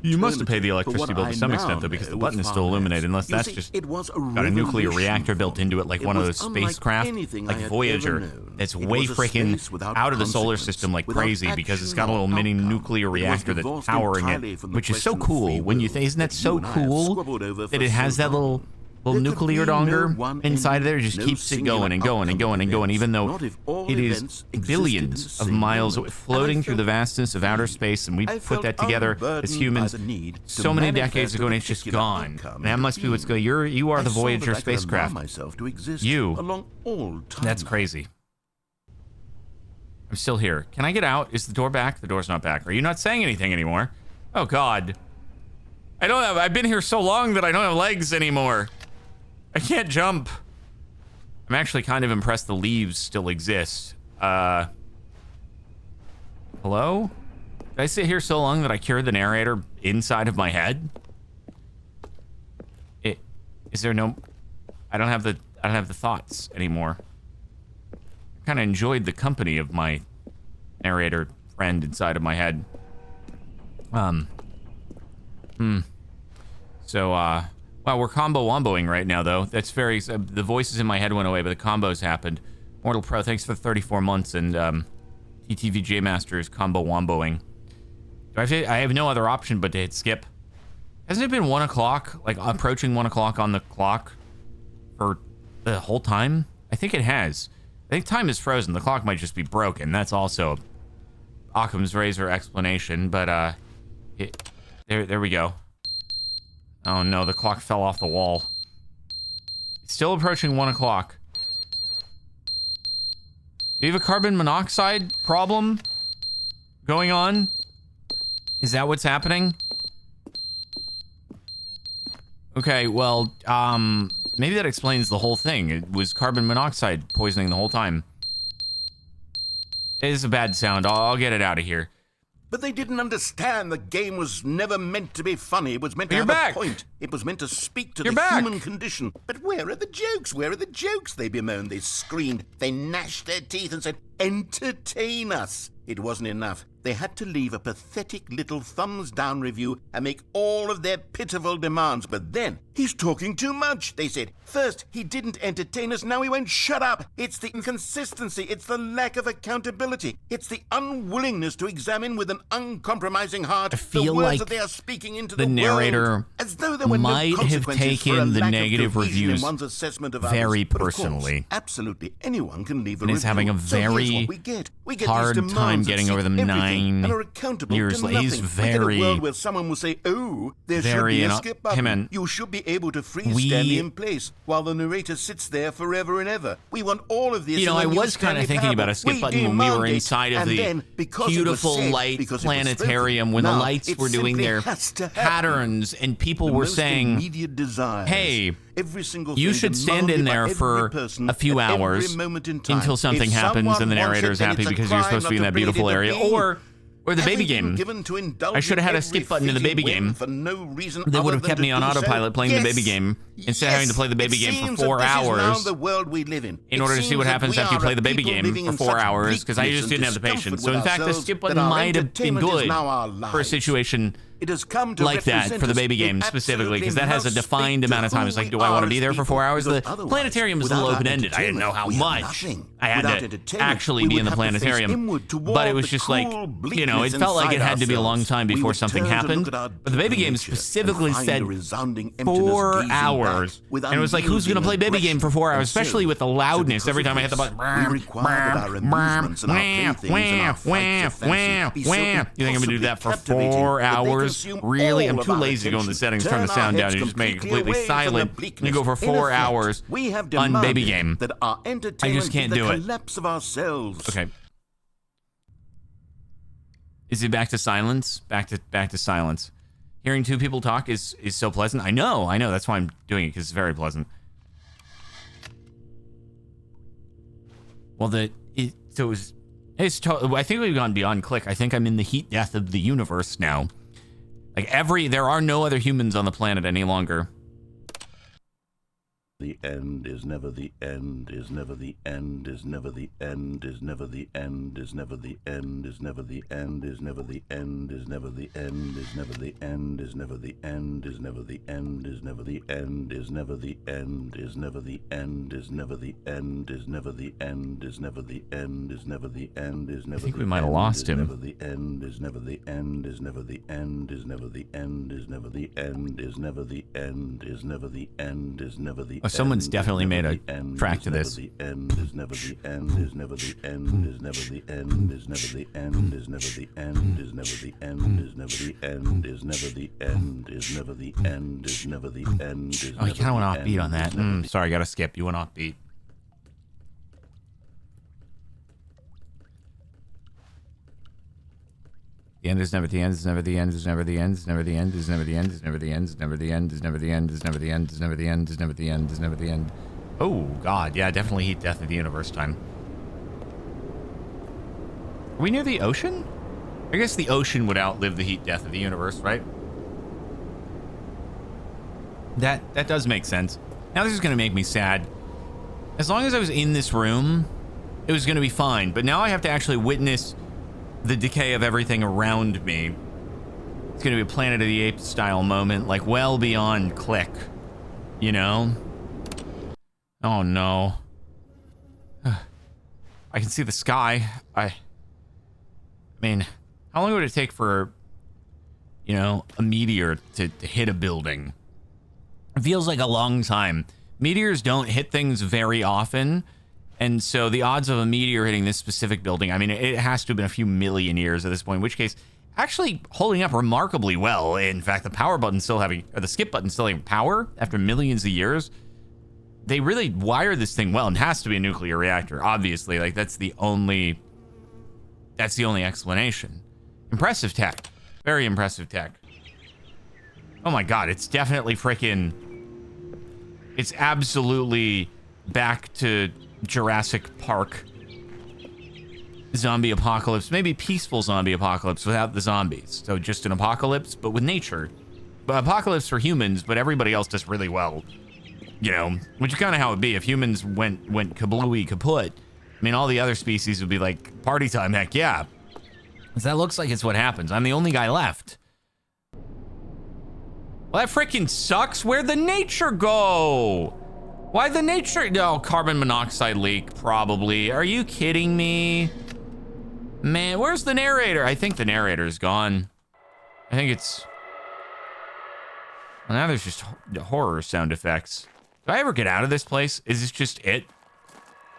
You must have paid the electricity bill to some extent, though, because the button is still illuminated, unless that's just got a nuclear reactor built into it, like one of those spacecraft, like Voyager, that's way freaking out of the solar system like crazy, because it's got a little mini nuclear reactor that's powering it, which is so cool. When you think, isn't that so cool that it has that little nuclear donger inside of there, just keeps it going and going and going and going, even though it is billions of miles away, floating through the vastness of outer space, and we put that together as humans so many decades ago, and it's just gone. That must be what's going. You are the Voyager spacecraft. You. That's crazy. I'm still here. Can I get out? Is the door back? The door's not back. Are you not saying anything anymore? Oh God. I've been here so long that I don't have legs anymore. I can't jump. I'm actually kind of impressed the leaves still exist. Hello? Did I sit here so long that I cured the narrator inside of my head? Is there no... I don't have the thoughts anymore. I kind of enjoyed the company of my narrator friend inside of my head. So, wow, we're combo-womboing right now, though. That's very... the voices in my head went away, but the combos happened. Mortal Pro, thanks for 34 months, and TTVJ Master is combo-womboing. I have no other option but to hit skip. Hasn't it been 1 o'clock? Like, approaching 1 o'clock on the clock for the whole time? I think it has. I think time is frozen. The clock might just be broken. That's also Occam's razor explanation, but, there we go. Oh no, the clock fell off the wall. It's still approaching 1 o'clock. Do you have a carbon monoxide problem going on? Is that what's happening? Okay, well, maybe that explains the whole thing. It was carbon monoxide poisoning the whole time. It is a bad sound. I'll get it out of here. But they didn't understand the game was never meant to be funny. It was meant to You're have back. a point. It was meant to speak to You're the back. human condition. But where are the jokes? Where are the jokes? They bemoaned, they screamed, they gnashed their teeth and said, entertain us. It wasn't enough. They had to leave a pathetic little thumbs-down review and make all of their pitiful demands. But then, he's talking too much, they said. First, he didn't entertain us, now he won't shut up. It's the inconsistency, it's the lack of accountability, it's the unwillingness to examine with an uncompromising heart I feel the words like that they are speaking into the the narrator world, as though there were might no have consequences for a taken the lack of negative cohesion in reviews one's assessment of very others. But of course, personally. absolutely anyone can leave a And review. is having a So here's very what we get. We get hard these demands time that getting seek over them everything 9 and are accountable years to later. He's nothing. very, we get a world where someone will say, oh, there should very, be a you know, skip hey, button. man, You should be able to freeze we- Stanley in place while the narrator sits there forever and ever. We want all of this. You know, in I the new was kind of Stanley thinking about Parable. a skip We button when we were demand it. inside of And the then, because it was beautiful said, light because it was planetarium, spoken, when the now lights it were doing simply their has to happen. patterns and people The were most saying, immediate desires, hey, every single you thing should stand in demanded by there every for person a few at every hours moment in time. until something If happens and the someone wants narrator it, is then happy it's a because you're crime supposed to be in not that bring it beautiful into area. being. Or the baby Having been game. given to indulge I should have had in a skip button in the every baby fleeting whim game. for no reason That would other have than kept to me on do so. autopilot playing the baby Yes. game instead of having to play the baby It game for seems 4 that this is now hours the world we live in order to see what happens after you play the baby game for 4 hours because I just didn't have the patience. So in fact, the skip button might have been good for a situation It has come to like that represent for the us. baby game It specifically, because absolutely that has a must defined speak to amount of time. who It's like, we do I want to are be as there for people? 4 hours? The Because otherwise, planetarium is a little without our open-ended. I didn't know how entertainment, we have much nothing. I had Without to entertainment, actually we be would in the have to face planetarium. inward toward But it was the just cool like, you know, it bleakness felt like it inside had to be a long ourselves. time We before would something turn to happened. look at our But the baby deeper game nature specifically and find said a resounding emptiness 4 gazing hours. back with And it was like, who's going to play baby game for 4 hours? Especially with the loudness every time I hit the button. We require that our amusements and our playthings and our flights of fancy be so You think I'm going to do that for captivating 4 that they hours? consume Really? I'm all too of our lazy to go in the attention, settings, turn the turn sound our down, and heads just make it completely completely away from the silent. And bleakness. you go for In 4 effect, hours we have on baby demanded game. that our entertainment can't be the do it. collapse of ourselves. Okay. Is it back to silence? Back to silence. Hearing two people talk is so pleasant. I know. That's why I'm doing it, because it's very pleasant. Well, I think we've gone beyond click. I think I'm in the heat death of the universe now. Like there are no other humans on the planet any longer. The end is never the end, is never the end, is never the end, is never the end, is never the end, is never the end, is never the end, is never the end, is never the end, is never the end, is never the end, is never the end, is never the end, is never the end, is never the end, is never the end, is never the end, is never the end, is never. I think we might have lost him. Never the end, is never the end, is never the end, is never the end, is never the end, is never the end, is never the end, is never the. Oh, someone's definitely made a track to this. The end is never the end, is never the end, is never the end, is never the end, is never the end, is never the end, is never the end, is never the end, is never the end, is never the end, is. Oh, you kind of went off beat on that. Sorry, I got to skip. You went off beat. The end is never the end, is never the end, is never the end, is never the end, is never the end, is never the end, is never the end, is never the end, is never the end, is never the end, is never the end, is never the end. Oh, God. Yeah, definitely heat death of the universe time. Are we near the ocean? I guess the ocean would outlive the heat death of the universe, right? That does make sense. Now this is going to make me sad. As long as I was in this room, it was going to be fine. But now I have to actually witness the decay of everything around me. It's going to be a Planet of the Apes style moment, like well beyond click, you know? Oh no. I can see the sky. I mean, how long would it take for, you know, a meteor to hit a building? It feels like a long time. Meteors don't hit things very often. And so the odds of a meteor hitting this specific building, I mean, it has to have been a few million years at this point, in which case, actually holding up remarkably well. In fact, the power button still having, or the skip button still having power after millions of years. they really wired this thing well, and it has to be a nuclear reactor, obviously. Like, that's the only explanation. Impressive tech. Very impressive tech. Oh my god, it's definitely freaking... It's absolutely back to Jurassic Park zombie apocalypse. Maybe peaceful zombie apocalypse without the zombies. So just an apocalypse, but with nature. But apocalypse for humans, but everybody else does really well. You know, which is kind of how it'd be if humans went kablooey kaput. I mean, all the other species would be like, party time, heck yeah. So that looks like it's what happens. I'm the only guy left. Well, that freaking sucks. Where'd the nature go? Why'd the nature... No, carbon monoxide leak, probably. Are you kidding me? Man, where's the narrator? I think the narrator's gone. I think it's... Well, now there's just horror sound effects. Do I ever get out of this place? Is this just it?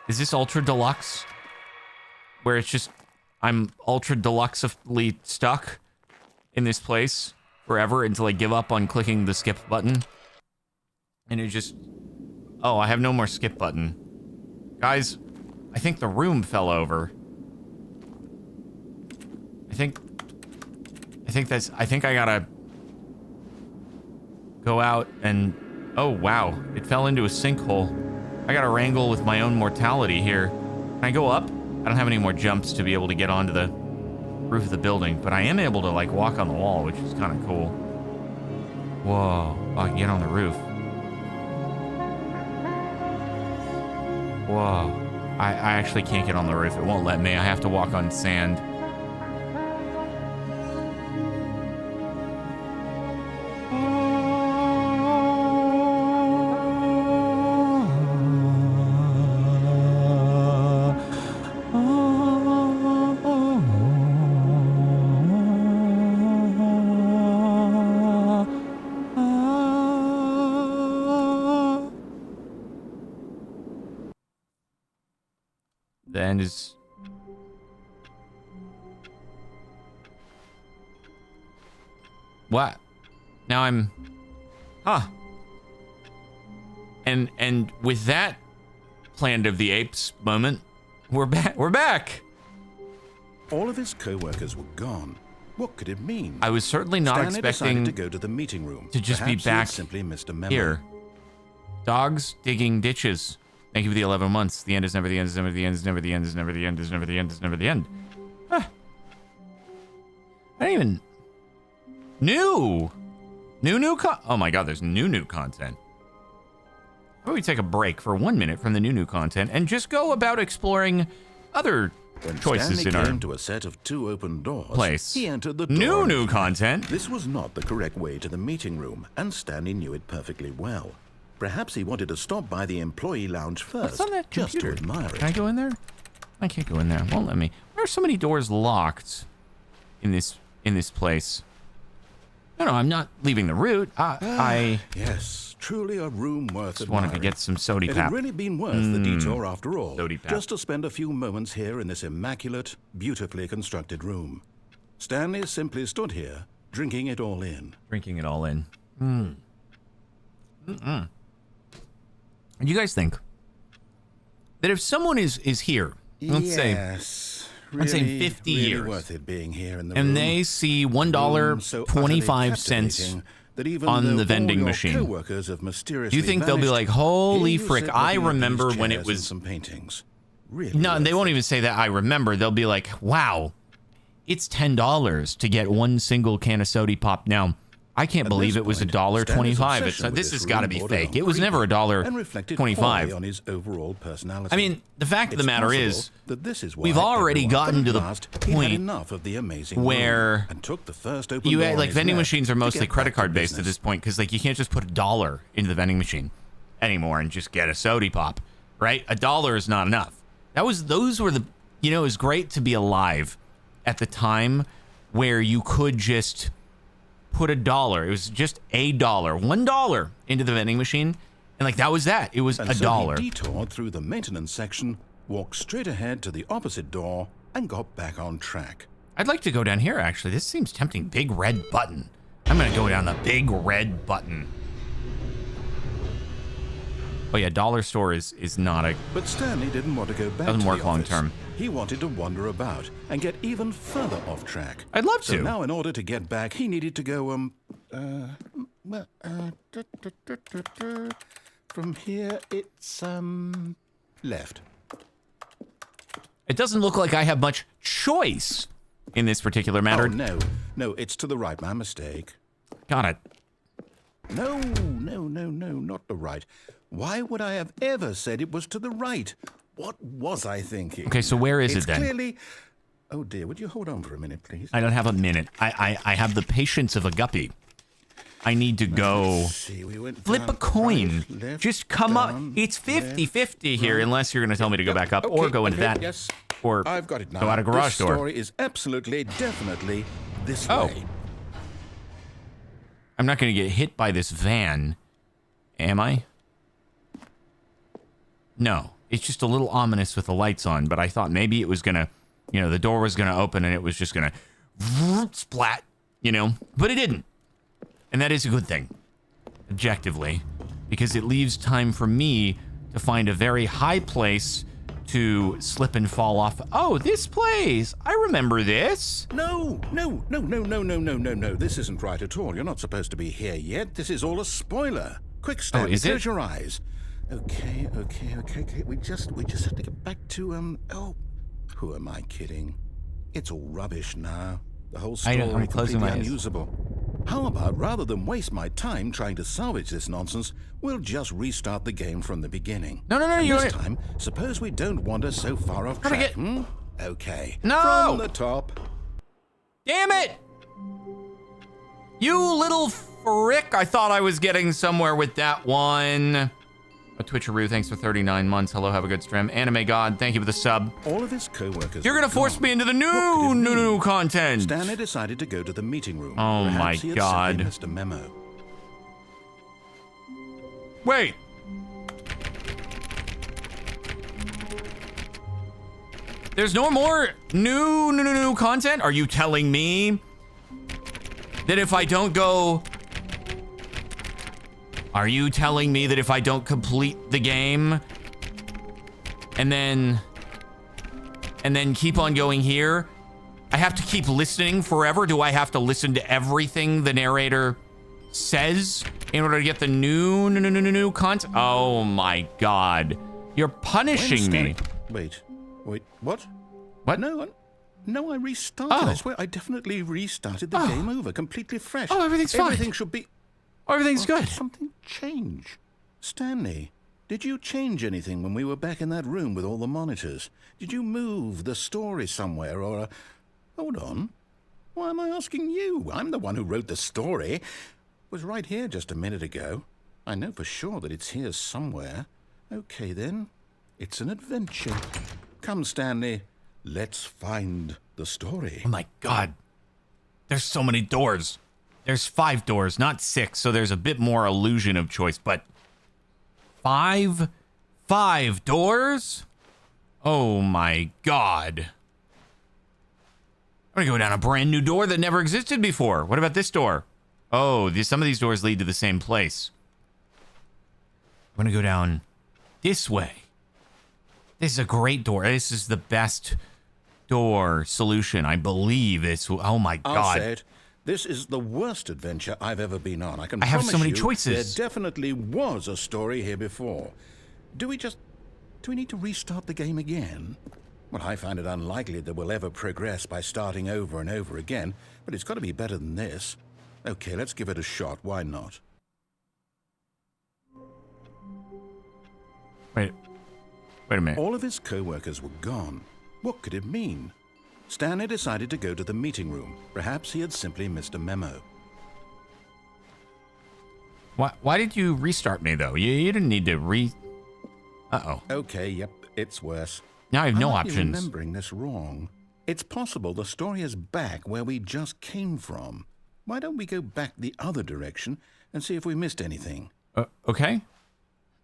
Is this ultra deluxe? Where it's just, I'm ultra deluxely stuck in this place forever until I give up on clicking the skip button. And it just, oh, I have no more skip button. Guys, I think the room fell over. I think I gotta go out and, oh wow, it fell into a sinkhole. I gotta wrangle with my own mortality here. Can I go up? I don't have any more jumps to be able to get onto the roof of the building, but I am able to like walk on the wall, which is kind of cool. Whoa, oh, I can get on the roof. Whoa, I actually can't get on the roof. It won't let me. I have to walk on sand. The end is... What? Now I'm... Huh. And with that Planet of the Apes moment, we're back! All of his co-workers were gone. What could it mean? I was certainly not Stanley expecting decided to go to the meeting room. to just Perhaps be back simply missed a memo. here. Dogs digging ditches. Thank you for the 11 months. The end is never the end, is never the end, is never the end, is never the end, is never the end, is never the end. Huh. I don't even... New oh my god, there's new content. Why don't we take a break for 1 minute from the new content and just go about exploring other When choices Stanley in came our to a set of 2 open doors, place. he entered the door. New content. This was not the correct way to the meeting room, and Stanley knew it perfectly well. Perhaps he wanted to stop by the employee lounge first, What's on that just to computer? admire it. Can I go in there? I can't go in there. It won't let me. Why are so many doors locked in this place? No, I'm not leaving the route. I Yes, truly a room worth just wanted to admiring. get some sody It pap. had really been worth the detour after all, Sody pap. just to spend a few moments here in this immaculate, beautifully constructed room. Stanley simply stood here, drinking it all in. Drinking it all in. What do you guys think? That if someone is here, let's say in 50 really years, worth it being here in the and room. they see Room so utterly $1.25 captivating that even on though the vending all your machine. coworkers have mysteriously Do you think they'll be vanished, like, holy here you frick, sit I looking at remember these when it chairs and was... some paintings. Really No, they worth won't it. even say that I remember. They'll be like, wow, it's $10 to get one single can of sody pop. Now, I can't At believe this it was point, $1.25. Stanley's It's obsession with this has this got to room be bordered fake. on It was creepy never and reflected poorly $1.25. on his overall personality. I mean, the fact of the It's matter possible is, that this is why we've already everyone gotten thought to the at last he'd had point enough of the amazing where room and took the first open you door on like his vending left machines are to mostly get credit back to card based at business. this point because like you can't just put $1 into the vending machine anymore and just get a sody pop, right? $1 is not enough. Those were the, you know, it was great to be alive at the time where you could just put $1. It was just $1 into the vending machine, and like that was that. It was And $1. so he detoured through the maintenance section, walked straight ahead to the opposite door, and got back on track. I'd like to go down here, actually. This seems tempting. Big red button. I'm going to go down the big red button. Oh yeah, dollar store is not a... But Stanley didn't want to go back Doesn't to work the long office. term. He wanted to wander about and get even further off track. I'd love So to. now, in order to get back, he needed to go, from here, it's, left. It doesn't look like I have much choice in this particular matter. Oh, no, it's to the right, my mistake. Got it. No, not the right. Why would I have ever said it was to the right? What was I thinking? Okay, so where is It's it then? clearly... Oh, dear, would you hold on for a minute, please? I don't have a minute. I have the patience of a guppy. I need to go Let's see, we went flip a down, coin. right, left, Just come up. down, It's 50-50 left, here, right. unless you're going to tell me to go back up or Okay, go into okay, that. Yes, Or I've got it now. go out a garage this door. story is absolutely, definitely this Oh. way. I'm not going to get hit by this van. Am I? No. It's just a little ominous with the lights on, but I thought maybe it was going to, the door was going to open and it was just going to splat, but it didn't. And that is a good thing, objectively, because it leaves time for me to find a very high place to slip and fall off. Oh, this place. I remember this. No. This isn't right at all. You're not supposed to be here yet. This is all a spoiler. Quick, Stanley, is it? close your eyes. Okay. We just have to get back to, who am I kidding? It's all rubbish now. The whole story I'm closing my eyes. completely unusable. How about, rather than waste my time trying to salvage this nonsense, we'll just restart the game from the beginning. No, And you're this time, suppose we don't wander so far off How to track, get- Okay. No! From the top. Damn it! You little frick. I thought I was getting somewhere with that one. A Twitcheroo, thanks for 39 months. Hello, have a good stream. Anime God, thank you for the sub. All of his co-workers You're gonna were force gone. me into the What could it new mean? content. Stanley decided to go to the meeting room. Oh Perhaps my he had God. simply missed a memo. Wait. There's no more new content? Are you telling me that if I don't go... Are you telling me that if I don't complete the game and then keep on going here, I have to keep listening forever? Do I have to listen to everything the narrator says in order to get the new content? Oh my God. You're punishing me. Wait, what? What? No, I restarted. Oh. I swear, I definitely restarted the game over, completely fresh. Oh, everything's fine. Everything should be... Oh, everything's Well, good. did something change? Stanley, did you change anything when we were back in that room with all the monitors? Did you move the story somewhere or... Hold on. Why am I asking you? I'm the one who wrote the story. It was right here just a minute ago. I know for sure that it's here somewhere. Okay, then. It's an adventure. Come, Stanley. Let's find the story. Oh my God. There's so many doors. There's 5 doors, not 6, so there's a bit more illusion of choice, but 5 doors? Oh my God. I'm gonna go down a brand new door that never existed before. What about this door? Oh, some of these doors lead to the same place. I'm gonna go down this way. This is a great door. This is the best door solution, I believe. Oh my God. I'll say it. This is the worst adventure I've ever been on. I have promise so many you, choices. There definitely was a story here before. Do we need to restart the game again? Well, I find it unlikely that we'll ever progress by starting over and over again, but it's got to be better than this. Okay, let's give it a shot. Why not? Wait a minute. All of his co-workers were gone. What could it mean? Stanley decided to go to the meeting room. Perhaps he had simply missed a memo. Why did you restart me, though? You didn't need to Uh-oh. Okay, yep, it's worse. Now I have no I might be options. remembering this wrong. It's possible the story is back where we just came from. Why don't we go back the other direction and see if we missed anything? Okay.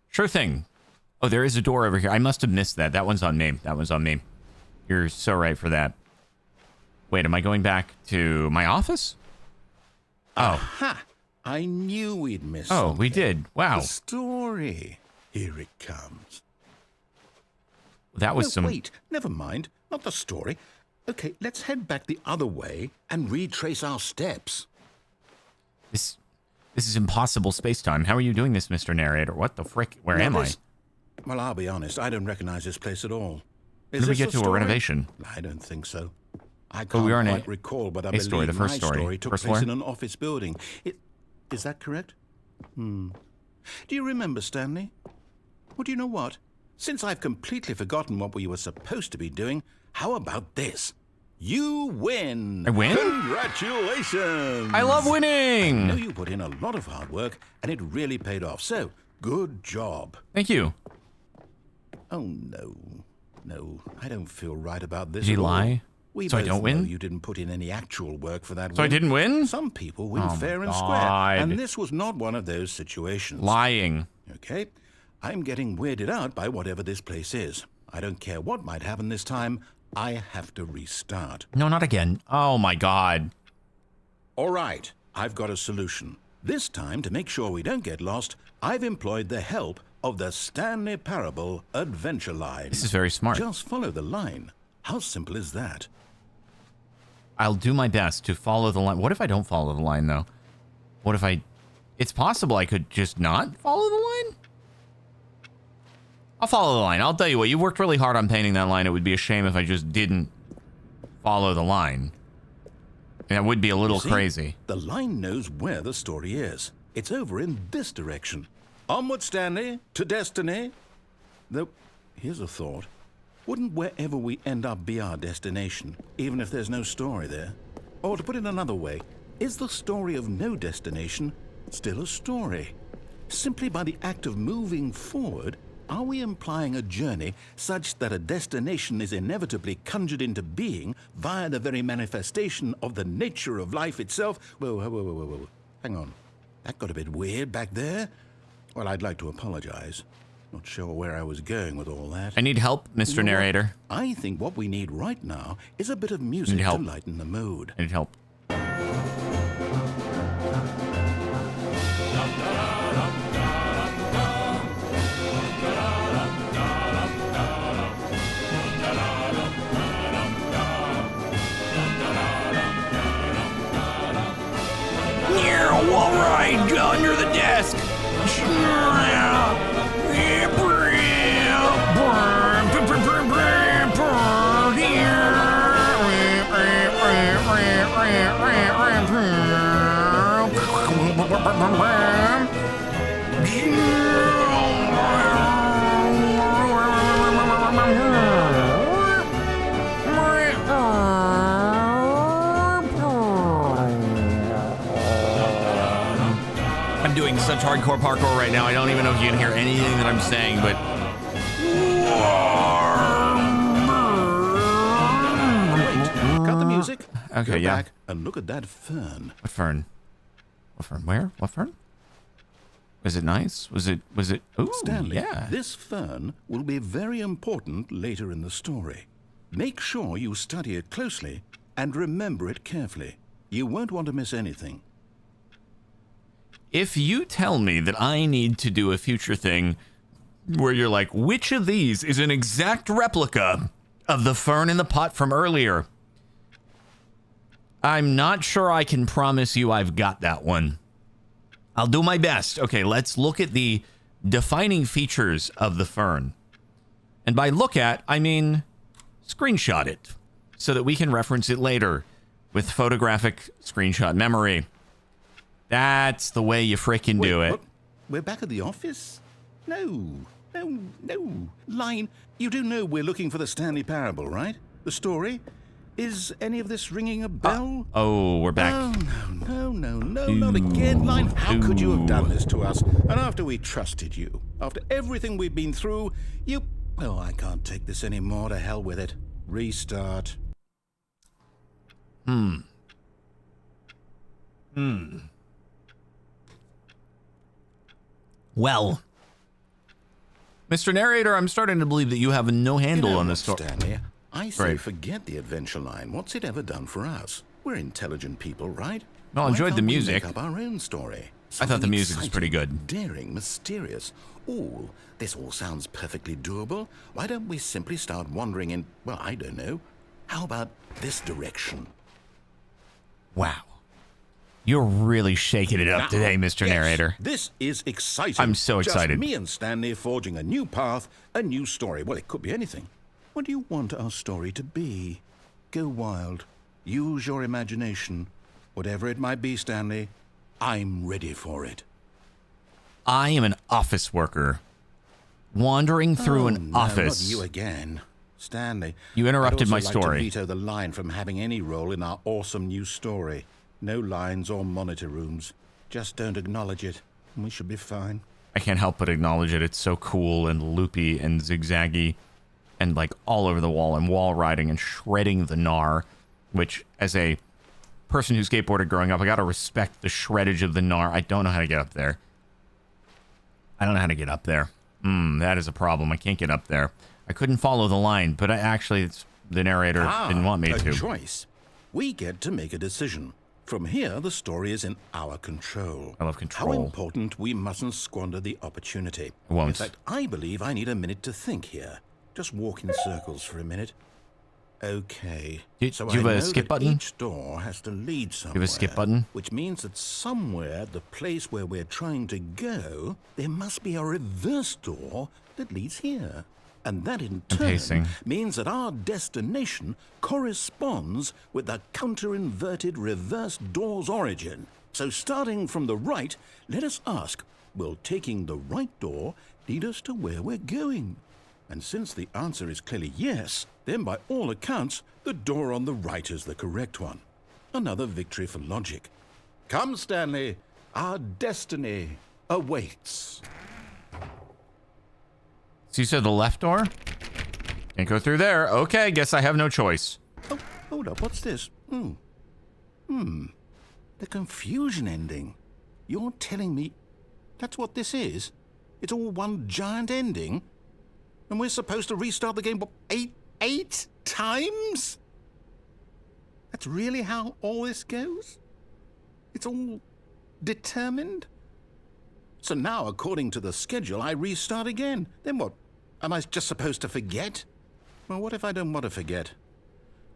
Sure thing. Oh, there is a door over here. I must have missed that. That one's on me. You're so right for that. Wait, am I going back to my office? Oh. Ha! I knew we'd missed Oh, something. we did. Wow. The story. Here it comes. That was No, some... wait, never mind. Not the story. Okay, let's head back the other way and retrace our steps. This is impossible space-time. How are you doing this, Mr. Narrator? What the frick? Where am I? Well, I'll be honest. I don't recognize this place at all. When did we get to a renovation? I don't think so. I But we can't are in quite recall, but I believe story, the first my story. story took First place floor? in an office building. Is that correct? Do you remember, Stanley? Well, do you know what? Since I've completely forgotten what we were supposed to be doing, how about this? You win! I win? Congratulations! I love I know winning! you put in a lot of hard work, and it really paid off. So, good job. Thank you. Oh, no. No, I don't feel right about this Did he at all. lie? We So I both don't win? know you didn't put in any actual work for that So I win. didn't win? Some people win Oh, fair my and square, God. and this was not one of those situations. Lying. Okay? I'm getting weirded out by whatever this place is. I don't care what might happen this time. I have to restart. No, not again. Oh, my God. All right, I've got a solution. This time, to make sure we don't get lost, I've employed the help of the Stanley Parable Adventure Line. This is very smart. Just follow the line. How simple is that? I'll do my best to follow the line. What if I don't follow the line, though? What if I... It's possible I could just not follow the line? I'll follow the line. I'll tell you what, you worked really hard on painting that line. It would be a shame if I just didn't follow the line. That would be a little See, crazy. The line knows where the story is. It's over in this direction. Onward, Stanley, to destiny. Though, here's a thought. Wouldn't wherever we end up be our destination, even if there's no story there? Or to put it another way, is the story of no destination still a story? Simply by the act of moving forward, are we implying a journey such that a destination is inevitably conjured into being via the very manifestation of the nature of life itself? Whoa. Hang on. That got a bit weird back there. Well, I'd like to apologize. Not sure where I was going with all that. I need help, Mr. You know what? Narrator. I think what we need right now is a bit of music to help. lighten the mood. I need help. All right, go under the desk. I'm doing such hardcore parkour right now. I don't even know if you can hear anything that I'm saying, but Wait, cut the music. Okay, Go yeah. back and look at that fern. What fern? What fern? Where? What fern? Was it nice? Was it? Ooh, Stanley, yeah. this fern will be very important later in the story. Make sure you study it closely and remember it carefully. You won't want to miss anything. If you tell me that I need to do a future thing where you're like, which of these is an exact replica of the fern in the pot from earlier, I'm not sure I can promise you I've got that one. I'll do my best. Okay, let's look at the defining features of the fern. And by look at, I mean screenshot it so that we can reference it later with photographic screenshot memory. That's the way you frickin' do it. What? We're back at the office? No. Line, you do know we're looking for the Stanley Parable, right? The story? Is any of this ringing a bell? Oh, we're back. No, not again, Line. How could you have done this to us? And after we trusted you, after everything we've been through, you... Oh, I can't take this anymore. To hell with it. Restart. Well, Mr. Narrator, I'm starting to believe that you have no handle You know on what, this story. Stanley, I say Right. forget the adventure line. What's it ever done for us? We're intelligent people, right? Well, Why enjoyed the can't we music. Make up our own story. I thought the Something music was pretty exciting, good. daring, mysterious. Ooh, this all sounds perfectly doable. Why don't we simply start wandering in, well, I don't know. How about this direction? Wow. You're really shaking it up Now, today, Mr. yes, Narrator. This is exciting. I'm so excited. Just me and Stanley forging a new path, a new story. Well, it could be anything. What do you want our story to be? Go wild. Use your imagination. Whatever it might be, Stanley, I'm ready for it. I am an office worker. Wandering through an No, office. not you again. Stanley. You interrupted I'd my also like story. to veto the line from having any role in our awesome new story. No lines or monitor rooms. Just don't acknowledge it, and we should be fine. I can't help but acknowledge it. It's so cool and loopy and zigzaggy and like all over the wall and wall riding and shredding the gnar, which as a person who skateboarded growing up, I gotta respect the shreddage of the gnar. I don't know how to get up there. That is a problem. I can't get up there. I couldn't follow the line, but the narrator didn't want me a to. choice. We get to make a decision. From here, the story is in our control. I love control. How important we mustn't squander the opportunity. I won't. In fact, I believe I need a minute to think here. Just walk in circles for a minute. Okay. Do you have a skip button? Each door has to lead somewhere. You have a skip button? Which means that somewhere, the place where we're trying to go, there must be a reverse door that leads here. And that in turn pacing. means that our destination corresponds with the counter-inverted reverse door's origin. So starting from the right, let us ask, will taking the right door lead us to where we're going? And since the answer is clearly yes, then by all accounts, the door on the right is the correct one. Another victory for logic. Come, Stanley, our destiny awaits. So you said the left door? Can't go through there. Okay, guess I have no choice. Oh, hold up, what's this? The confusion ending. You're telling me that's what this is? It's all one giant ending? And we're supposed to restart the game, what, eight times? That's really how all this goes? It's all determined? So now, according to the schedule, I restart again. Then what? Am I just supposed to forget? Well, what if I don't want to forget?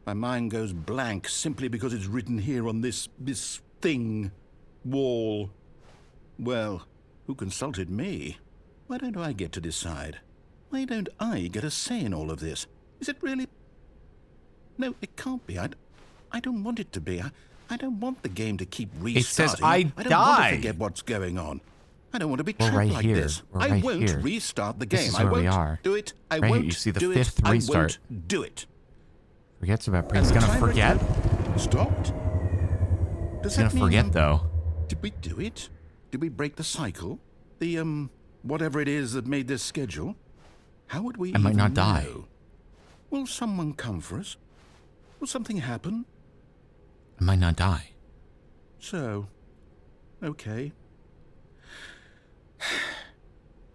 My mind goes blank simply because it's written here on this thing, wall. Well, who consulted me? Why don't I get to decide? Why don't I get a say in all of this? Is it really? No, it can't be. I don't want it to be. I don't want the game to keep restarting. It says I don't die. want to forget what's going on. I don't want to be We're trapped right like here. this. We're I right won't here. restart the This game. is I where we won't are. do it. I Right here. won't You see the do fifth it. restart. I won't do it. Forgets about And He's the gonna timer forget? Stopped? Does He's gonna that mean, forget though. Did we do it? Did we break the cycle? The, whatever it is that made this schedule? How would we I might even not die. know? Will someone come for us? Will something happen? I might not die. So, okay.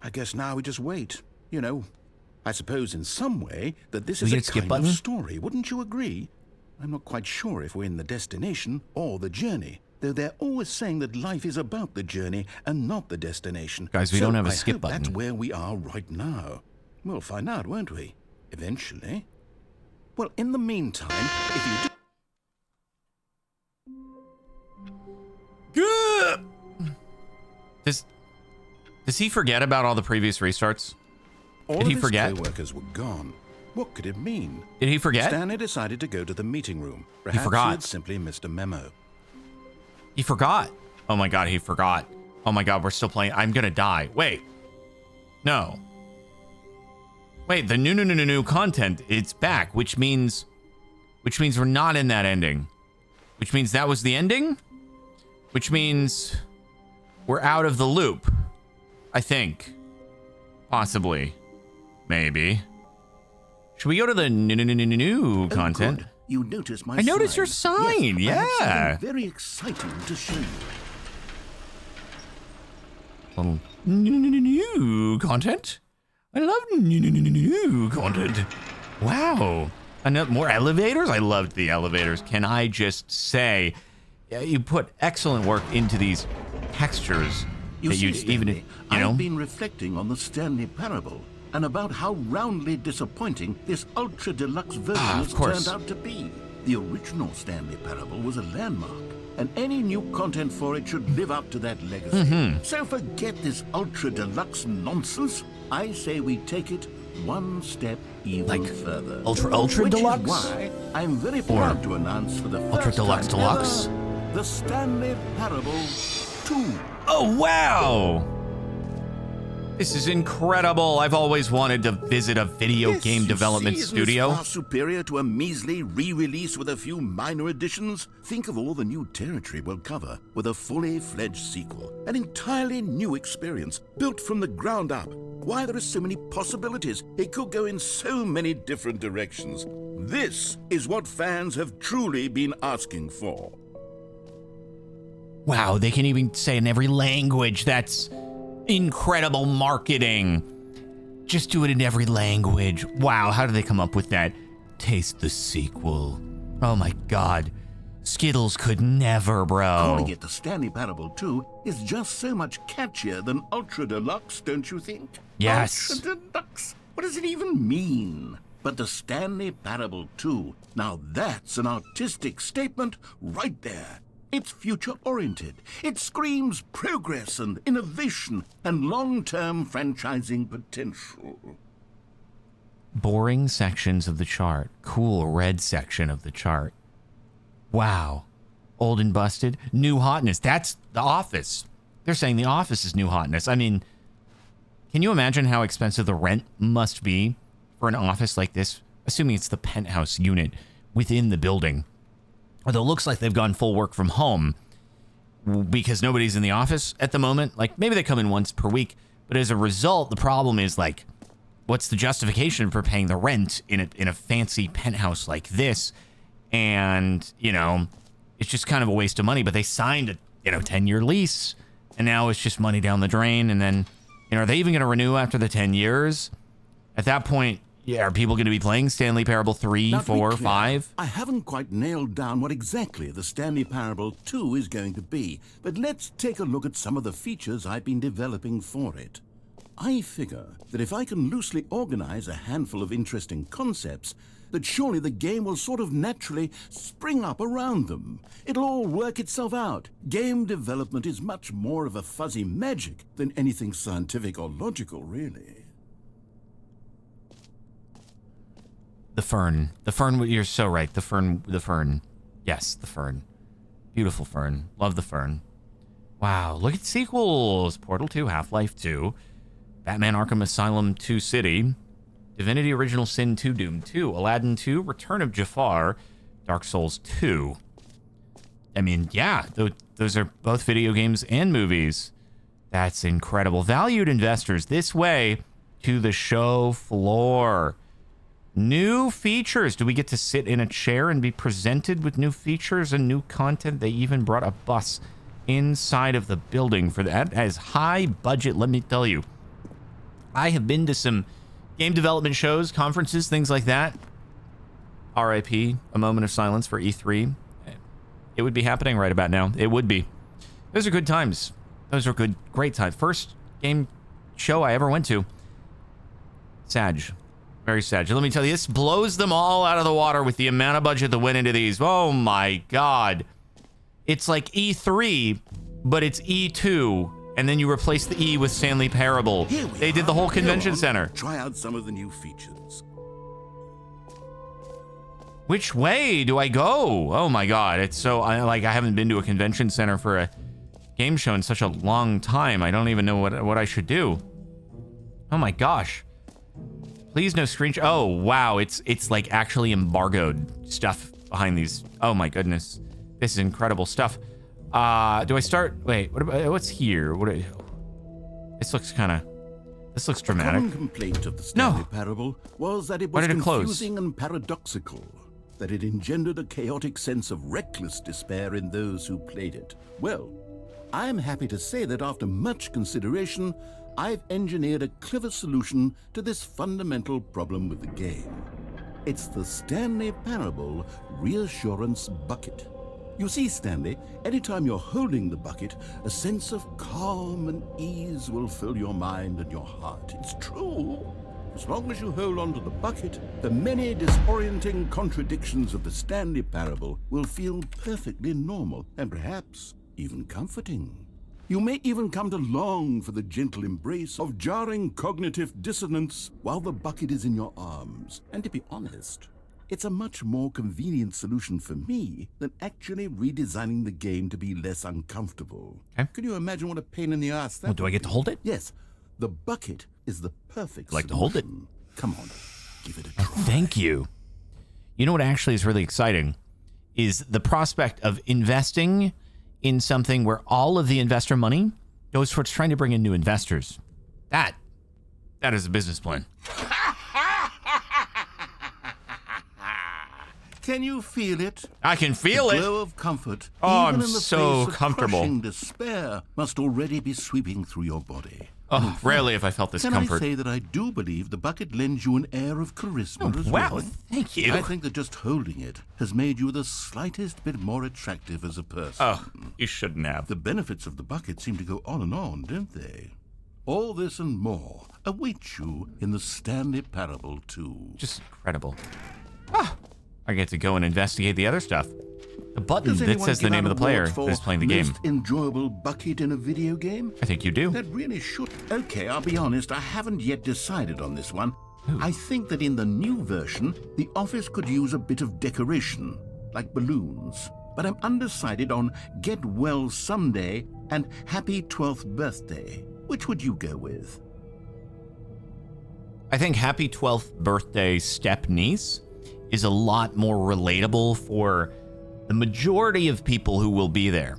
I guess now we just wait. You know, I suppose in some way that this We is a get a skip kind button? of story. Wouldn't you agree? I'm not quite sure if we're in the destination or the journey, though they're always saying that life is about the journey and not the destination. Guys, we So don't have a I skip hope button. That's where we are right now. We'll find out, won't we? Eventually. Well, in the meantime, if you do... Does he forget about all the previous restarts? All Did of he his forget? co-workers were gone. What could it mean? Did he forget? Stanley decided to go to the meeting room. Perhaps forgot. he had simply missed a memo. He forgot. Oh my god, he forgot. Oh my god, we're still playing. I'm gonna die. Wait. No. Wait, the new content, it's back, which means we're not in that ending. Which means that was the ending? Which means we're out of the loop. I think. Possibly. Maybe. Should we go to the new content? Good. You noticed my I noticed your sign, Yes, I have yeah. something very exciting to show you. Oh, new content? I love new content. Wow. More elevators? I loved the elevators. Can I just say, you put excellent work into these textures that see, you'd even, Stanley, you know? I've been reflecting on the Stanley Parable and about how roundly disappointing this ultra deluxe version has turned out to be. The original Stanley Parable was a landmark, and any new content for it should live up to that legacy. So forget this ultra deluxe nonsense. I say we take it one step even further. Ultra Which deluxe? is why I'm very proud to announce for the first Deluxe time Deluxe? ever, the Stanley Parable 2. Oh, wow! This is incredible. I've always wanted to visit a video game development studio. Far superior to a measly re-release with a few minor additions. Think of all the new territory we'll cover with a fully fledged sequel. An entirely new experience, built from the ground up. Why, there are so many possibilities. It could go in so many different directions. This is what fans have truly been asking for. Wow, they can even say in every language. That's incredible marketing. Just do it in every language. Wow, how did they come up with that? Taste the sequel. Oh my god. Skittles could never, bro. Calling it the Stanley Parable 2 is just so much catchier than Ultra Deluxe, don't you think? Yes. Ultra Deluxe? What does it even mean? But the Stanley Parable 2, now that's an artistic statement right there. It's future-oriented. It screams progress and innovation and long-term franchising potential. Boring sections of the chart. Cool red section of the chart. Wow. Old and busted. New hotness. That's The Office. They're saying The Office is new hotness. I mean, can you imagine how expensive the rent must be for an office like this? Assuming it's the penthouse unit within the building. Although it looks like they've gone full work from home because nobody's in the office at the moment. Like, maybe they come in once per week. But as a result, the problem is, like, what's the justification for paying the rent in a fancy penthouse like this? And, you know, it's just kind of a waste of money. But they signed a, 10-year lease. And now it's just money down the drain. And then, are they even going to renew after the 10 years? At that point, yeah, are people going to be playing Stanley Parable 3, 4, 5? I haven't quite nailed down what exactly the Stanley Parable 2 is going to be, but let's take a look at some of the features I've been developing for it. I figure that if I can loosely organize a handful of interesting concepts, that surely the game will sort of naturally spring up around them. It'll all work itself out. Game development is much more of a fuzzy magic than anything scientific or logical, really. The fern. The fern, you're so right. The fern. Yes, the fern. Beautiful fern. Love the fern. Wow, look at sequels. Portal 2, Half-Life 2, Batman Arkham Asylum 2 City, Divinity Original Sin 2, Doom 2, Aladdin 2, Return of Jafar, Dark Souls 2. I mean, yeah, those are both video games and movies. That's incredible. Valued investors, this way to the show floor. New features. Do we get to sit in a chair and be presented with new features and new content? They even brought a bus inside of the building for that. That is high budget, let me tell you. I have been to some game development shows, conferences, things like that. RIP, a moment of silence for E3. It would be happening right about now. It would be. Those are good times. Those are great times. First game show I ever went to. Sag. Very sad. Let me tell you, this blows them all out of the water with the amount of budget that went into these. Oh my God. It's like E3, but it's E2. And then you replace the E with Stanley Parable. They did the whole convention center. Try out some of the new features. Which way do I go? Oh my God. It's so, I haven't been to a convention center for a game show in such a long time. I don't even know what I should do. Oh my gosh. Please no screenshot. Oh, wow. It's like actually embargoed stuff behind these. Oh my goodness. This is incredible stuff. Do I start? Wait, what's here? This looks dramatic. A common complaint of the Stanley Parable was that it was confusing and paradoxical, that it engendered a chaotic sense of reckless despair in those who played it. Well, I'm happy to say that after much consideration, I've engineered a clever solution to this fundamental problem with the game. It's the Stanley Parable Reassurance Bucket. You see, Stanley, anytime you're holding the bucket, a sense of calm and ease will fill your mind and your heart. It's true. As long as you hold on to the bucket, the many disorienting contradictions of the Stanley Parable will feel perfectly normal and perhaps even comforting. You may even come to long for the gentle embrace of jarring cognitive dissonance while the bucket is in your arms. And to be honest, it's a much more convenient solution for me than actually redesigning the game to be less uncomfortable. Okay. Can you imagine what a pain in the ass that Well, do I get to hold it? Yes. The bucket is the perfect I'd like to hold it. solution. Come on, give it a try. Thank you. You know what actually is really exciting is the prospect of investing in something where all of the investor money goes towards trying to bring in new investors. That is a business plan. Can you feel it? I can feel The it. glow of comfort, Oh, even I'm in the so face of comfortable. crushing despair, must already be sweeping through your body. And in Oh, fact, rarely have I felt this can comfort. I say that I do believe the bucket lends you an air of charisma as Wow, well? thank you. I think that just holding it has made you the slightest bit more attractive as a person. Oh, you shouldn't have. The benefits of the bucket seem to go on and on, don't they? All this and more await you in the Stanley Parable 2. Just incredible. I get to go and investigate the other stuff. The button Does that anyone says the give name out of the player awards for that is playing the game. most enjoyable bucket in a video game? I think you do. That really should. Okay, I'll be honest, I haven't yet decided on this one. I think that in the new version, the office could use a bit of decoration, like balloons. But I'm undecided on Get Well Someday and Happy 12th Birthday. Which would you go with? I think Happy 12th Birthday Step Niece is a lot more relatable for the majority of people who will be there.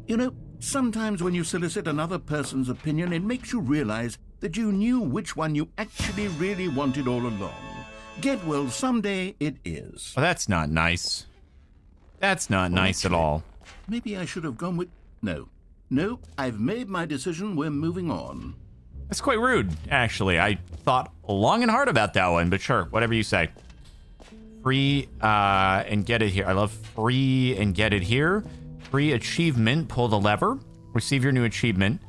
You know, sometimes when you solicit another person's opinion, it makes you realize that you knew which one you actually really wanted all along. Get Well Someday it is. Well, that's not nice. That's not nice at actually- all. Maybe I should have gone with... No, I've made my decision. We're moving on. That's quite rude, actually. I thought long and hard about that one, but sure, whatever you say. Free and get it here. I love free and get it here. Free achievement, pull the lever. Receive your new achievement.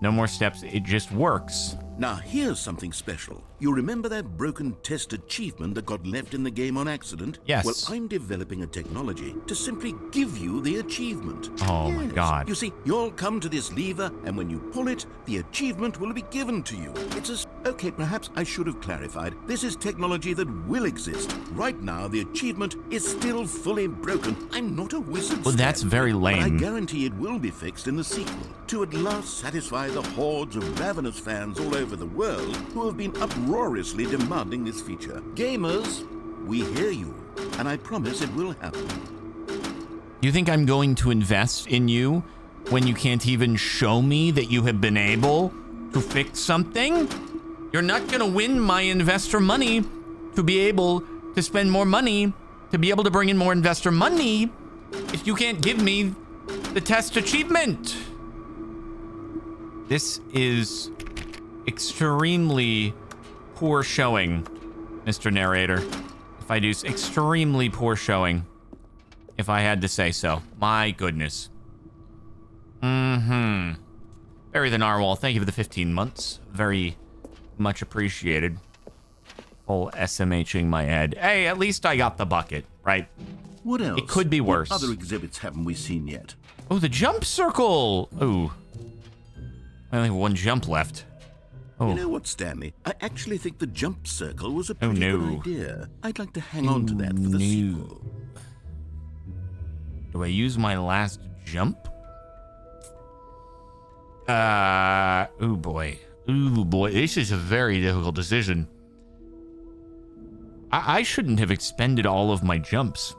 No more steps, it just works. Now, here's something special. You remember that broken test achievement that got left in the game on accident? Yes. Well, I'm developing a technology to simply give you the achievement. Oh, my God. You see, you'll come to this lever, and when you pull it, the achievement will be given to you. It's a... Okay, perhaps I should have clarified. This is technology that will exist. Right now, the achievement is still fully broken. I'm not a wizard. Well, that's Stan, very but I lame. guarantee it will be fixed in the sequel to at last satisfy the hordes of ravenous fans all over the world who have been uproariously demanding this feature. Gamers, we hear you, and I promise it will happen. You think I'm going to invest in you when you can't even show me that you have been able to fix something? You're not going to win my investor money to be able to spend more money, to be able to bring in more investor money, if you can't give me the test achievement. This is extremely poor showing, Mr. Narrator. If I do extremely poor showing, if I had to say so. My goodness. Barry the Narwhal, thank you for the 15 months. Very much appreciated. Full SMHing my head. Hey, at least I got the bucket, right? What else? It could be worse. What other exhibits haven't we seen yet? Oh, the jump circle. Oh. I only have one jump left. Oh. You know what, Stanley? I actually think the jump circle was a Oh, pretty no. good idea. I'd like to hang on to that for the no. sequel. Do I use my last jump? Oh boy. Ooh boy, this is a very difficult decision. I shouldn't have expended all of my jumps,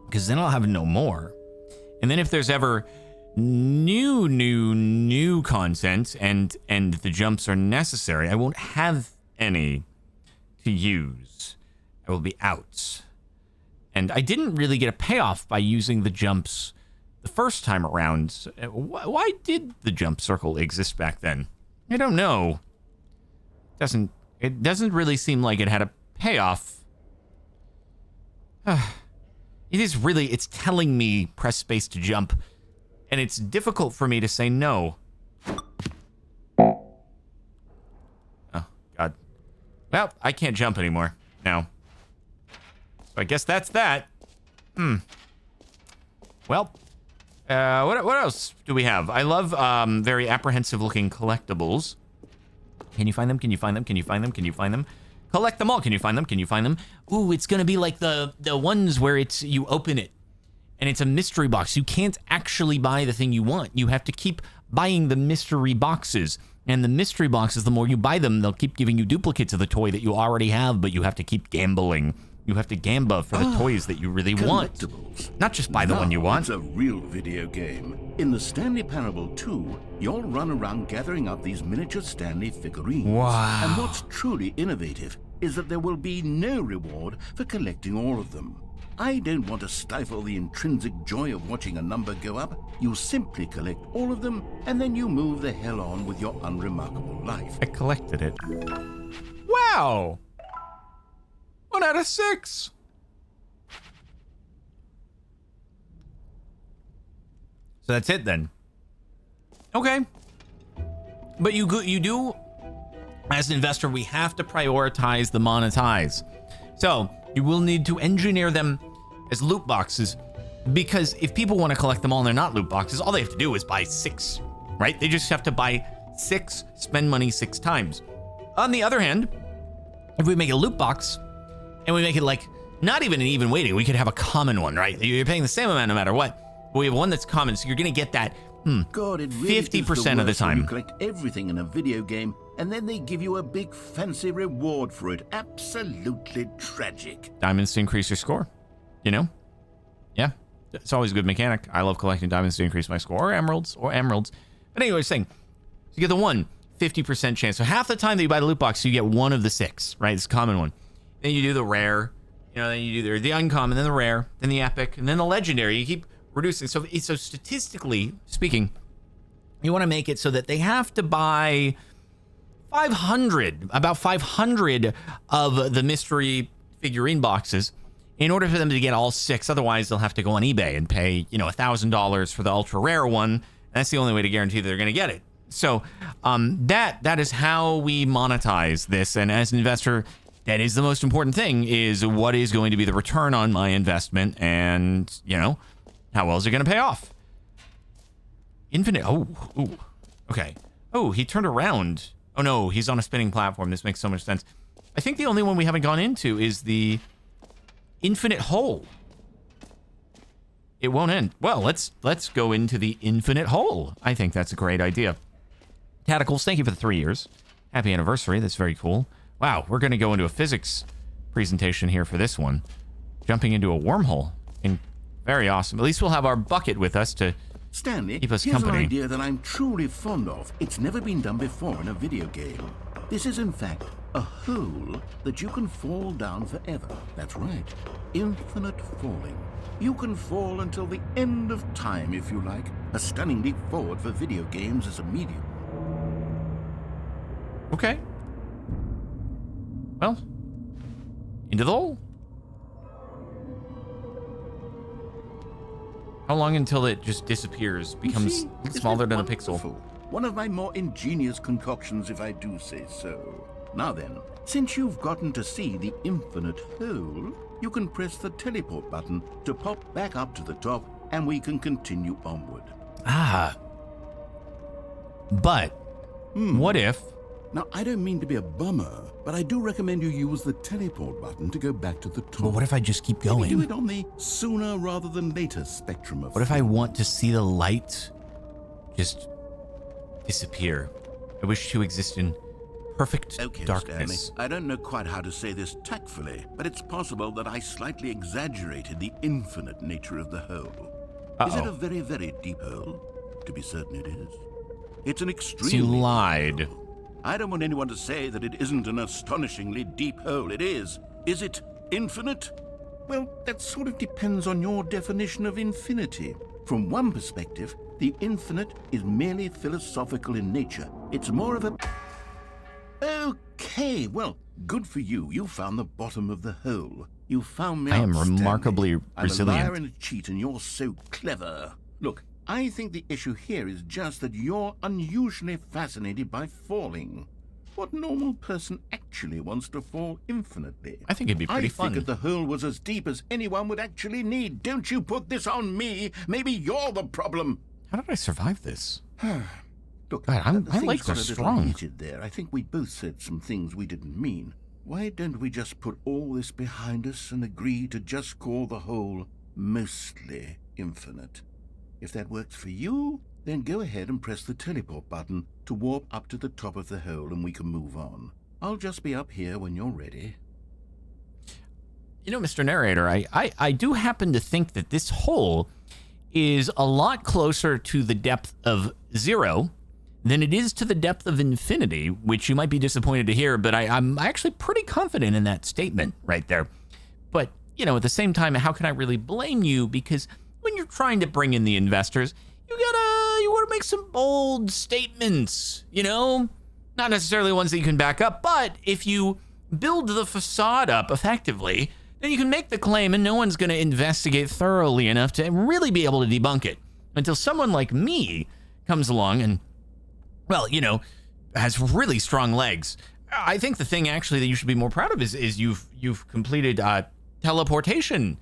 because then I'll have no more. And then if there's ever new content and the jumps are necessary, I won't have any to use. I will be out. And I didn't really get a payoff by using the jumps the first time around. Why did the jump circle exist back then? I don't know. It doesn't really seem like it had a payoff. It is really, it's telling me press space to jump, and it's difficult for me to say no. Oh, God. Well, I can't jump anymore now. So I guess that's that. Well, what else do we have? I love very apprehensive-looking collectibles. Can you find them? Can you find them? Can you find them? Can you find them? Collect them all. Can you find them? Can you find them? Ooh, it's gonna be like the ones where it's you open it and it's a mystery box. You can't actually buy the thing you want. You have to keep buying the mystery boxes. And the mystery boxes, the more you buy them, they'll keep giving you duplicates of the toy that you already have, but you have to keep gambling. You have to gamble for the toys that you really want. Not just buy the one you want. It's a real video game. In the Stanley Parable 2, you'll run around gathering up these miniature Stanley figurines. Wow. And what's truly innovative is that there will be no reward for collecting all of them. I don't want to stifle the intrinsic joy of watching a number go up. You simply collect all of them, and then you move the hell on with your unremarkable life. I collected it. Wow! 1 out of 6. So that's it then. Okay. But you do, as an investor, we have to prioritize the monetize. So you will need to engineer them as loot boxes, because if people want to collect them all and they're not loot boxes, all they have to do is buy 6, right? They just have to buy 6, spend money 6 times. On the other hand, if we make a loot box, and we make it like, not even an even weighting, we could have a common one, right? You're paying the same amount no matter what. But we have one that's common, so you're gonna get that, God, it really 50% of the time. You collect everything in a video game, and then they give you a big fancy reward for it. Absolutely tragic. Diamonds to increase your score, you know? Yeah, it's always a good mechanic. I love collecting diamonds to increase my score, or emeralds. But anyway, saying, so you get the 50% chance. So half the time that you buy the loot box, you get one of the 6, right? It's a common one. Then you do the rare, then you do the uncommon, then the rare, then the epic, and then the legendary. You keep reducing. So statistically speaking, you want to make it so that they have to buy about 500 of the mystery figurine boxes in order for them to get all 6. Otherwise, they'll have to go on eBay and pay, $1,000 for the ultra rare one. And that's the only way to guarantee that they're going to get it. So that is how we monetize this. And as an investor, that is the most important thing, is what is going to be the return on my investment, and, how well is it going to pay off? Infinite. Oh, okay. Oh, he turned around. Oh, no, he's on a spinning platform. This makes so much sense. I think the only one we haven't gone into is the infinite hole. It won't end. Well, let's go into the infinite hole. I think that's a great idea. Tentacles, thank you for the 3 years. Happy anniversary. That's very cool. Wow, we're going to go into a physics presentation here for this one. Jumping into a wormhole. Very awesome. At least we'll have our bucket with us to Stanley, keep us here's company. An idea that I'm truly fond of. It's never been done before in a video game. This is, in fact, a hole that you can fall down forever. That's right. Infinite falling. You can fall until the end of time, if you like. A stunning leap forward for video games as a medium. Okay. Well, into the hole. How long until it just disappears, becomes smaller than a pixel? Wonderful? One of my more ingenious concoctions, if I do say so. Now then, since you've gotten to see the infinite hole, you can press the teleport button to pop back up to the top, and we can continue onward. But what if... Now, I don't mean to be a bummer, but I do recommend you use the teleport button to go back to the top. But what if I just keep going? Maybe do it on the sooner rather than later spectrum of... What if I want to see the light just disappear? I wish to exist in perfect darkness. Stanley, I don't know quite how to say this tactfully, but it's possible that I slightly exaggerated the infinite nature of the hole. Is it a very, very deep hole? To be certain it is. It's an extremely... You lied. Deep hole. I don't want anyone to say that it isn't an astonishingly deep hole. It is. Is it infinite? Well, that sort of depends on your definition of infinity. From one perspective, the infinite is merely philosophical in nature. It's more of a... Okay, well, good for you. You found the bottom of the hole. You found me I out, am remarkably Stanley. resilient. I'm a liar and a cheat, and you're so clever. Look, I think the issue here is just that you're unusually fascinated by falling. What normal person actually wants to fall infinitely? I think it'd be pretty fun. I figured the hole was as deep as anyone would actually need. Don't you put this on me. Maybe you're the problem. How did I survive this? Look, God, I things like got they're a little strong. heated there. I think we both said some things we didn't mean. Why don't we just put all this behind us and agree to just call the hole mostly infinite? If that works for you, then go ahead and press the teleport button to warp up to the top of the hole and we can move on. I'll just be up here when you're ready. You know, Mr. Narrator, I do happen to think that this hole is a lot closer to the depth of 0 than it is to the depth of infinity, which you might be disappointed to hear, but I'm actually pretty confident in that statement right there. But, you know, at the same time, how can I really blame you? Because when you're trying to bring in the investors, you want to make some bold statements, you know? Not necessarily ones that you can back up, but if you build the facade up effectively, then you can make the claim and no one's going to investigate thoroughly enough to really be able to debunk it until someone like me comes along and, well, you know, has really strong legs. I think the thing actually that you should be more proud of is you've completed teleportation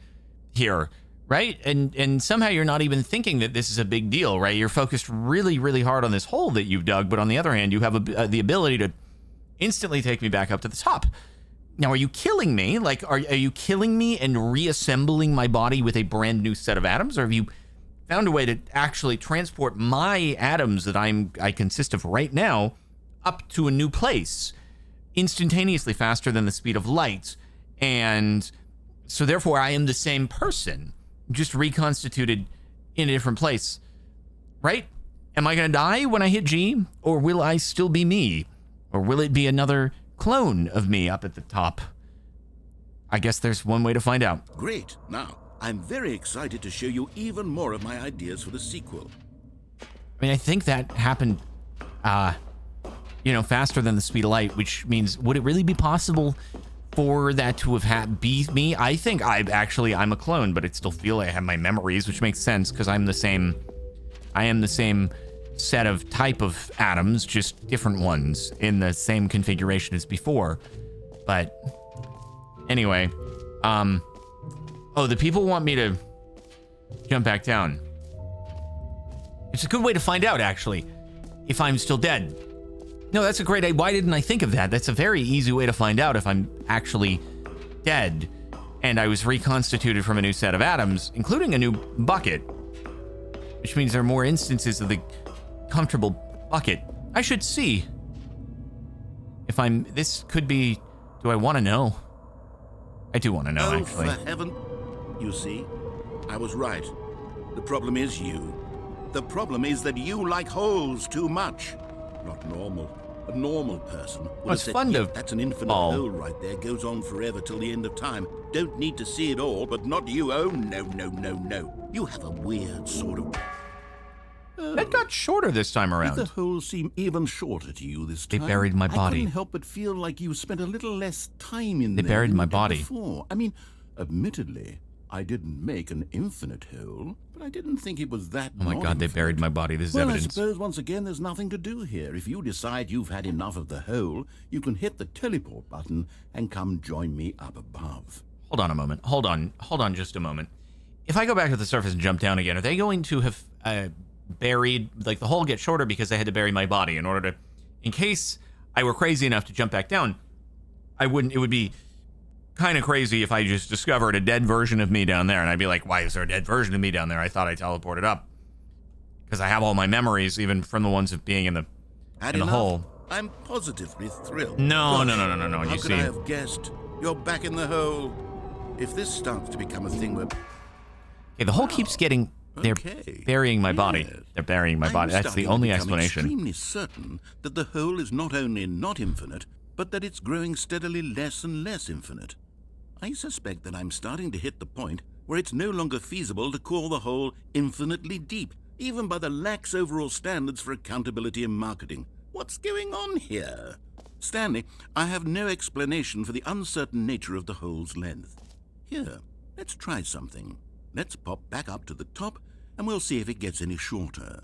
here, right? And somehow you're not even thinking that this is a big deal, right? You're focused really, really hard on this hole that you've dug, but on the other hand, you have the ability to instantly take me back up to the top. Now, are you killing me? Like, are you killing me and reassembling my body with a brand new set of atoms? Or have you found a way to actually transport my atoms that I consist of right now up to a new place instantaneously faster than the speed of light? And so therefore I am the same person, just reconstituted in a different place, right? Am I going to die when I hit G? Or will I still be me? Or will it be another clone of me up at the top? I guess there's one way to find out. Great. Now, I'm very excited to show you even more of my ideas for the sequel. I mean, I think that happened, you know, faster than the speed of light, which means, would it really be possible for that to have be me? I think I'm a clone, but it still feel like I have my memories, which makes sense because I am the same set of type of atoms, just different ones in the same configuration as before. But anyway, oh, the people want me to jump back down. It's a good way to find out, actually, if I'm still dead. No, that's a great idea. Why didn't I think of that? That's a very easy way to find out if I'm actually dead and I was reconstituted from a new set of atoms, including a new bucket, which means there are more instances of the comfortable bucket. I should see if this could be, do I want to know? I do want to know, actually. For heaven. You see, I was right. The problem is you. The problem is that you like holes too much. Not normal. A normal person would Well, it's have said, fun to "Yeah, that's an infinite fall. hole right there. Goes on forever till the end of time. Don't need to see it all, but not you. Oh, no, no, no, no. You have a weird sort of... That got shorter this time Did around. the hole seem even shorter to you this They time? buried my I body. couldn't help but feel like you spent a little less time in They there buried than my you did body. before. I mean, admittedly, I didn't make an infinite hole, but I didn't think it was that Oh my God, they buried my body. This is Well, I evidence. suppose once again there's nothing to do here. If you decide you've had enough of the hole, you can hit the teleport button and come join me up above. Hold on a moment. Hold on just a moment. If I go back to the surface and jump down again, are they going to have buried, like the hole get shorter because I had to bury my body in order to, in case I were crazy enough to jump back down, it would be kind of crazy if I just discovered a dead version of me down there and I'd be like, why is there a dead version of me down there? I thought I teleported up because I have all my memories, even from the ones of being in the hole. I'm positively thrilled. No. How You could see, I have guessed? You're back in the hole. If this starts to become a thing where... okay, the hole keeps getting. They're Okay. burying my body. Yes. They're burying my body. I'm That's the starting to only become explanation. extremely certain that the hole is not only not infinite, but that it's growing steadily less and less infinite. I suspect that I'm starting to hit the point where it's no longer feasible to call the hole infinitely deep, even by the lax overall standards for accountability and marketing. What's going on here? Stanley, I have no explanation for the uncertain nature of the hole's length. Here, let's try something. Let's pop back up to the top, and we'll see if it gets any shorter.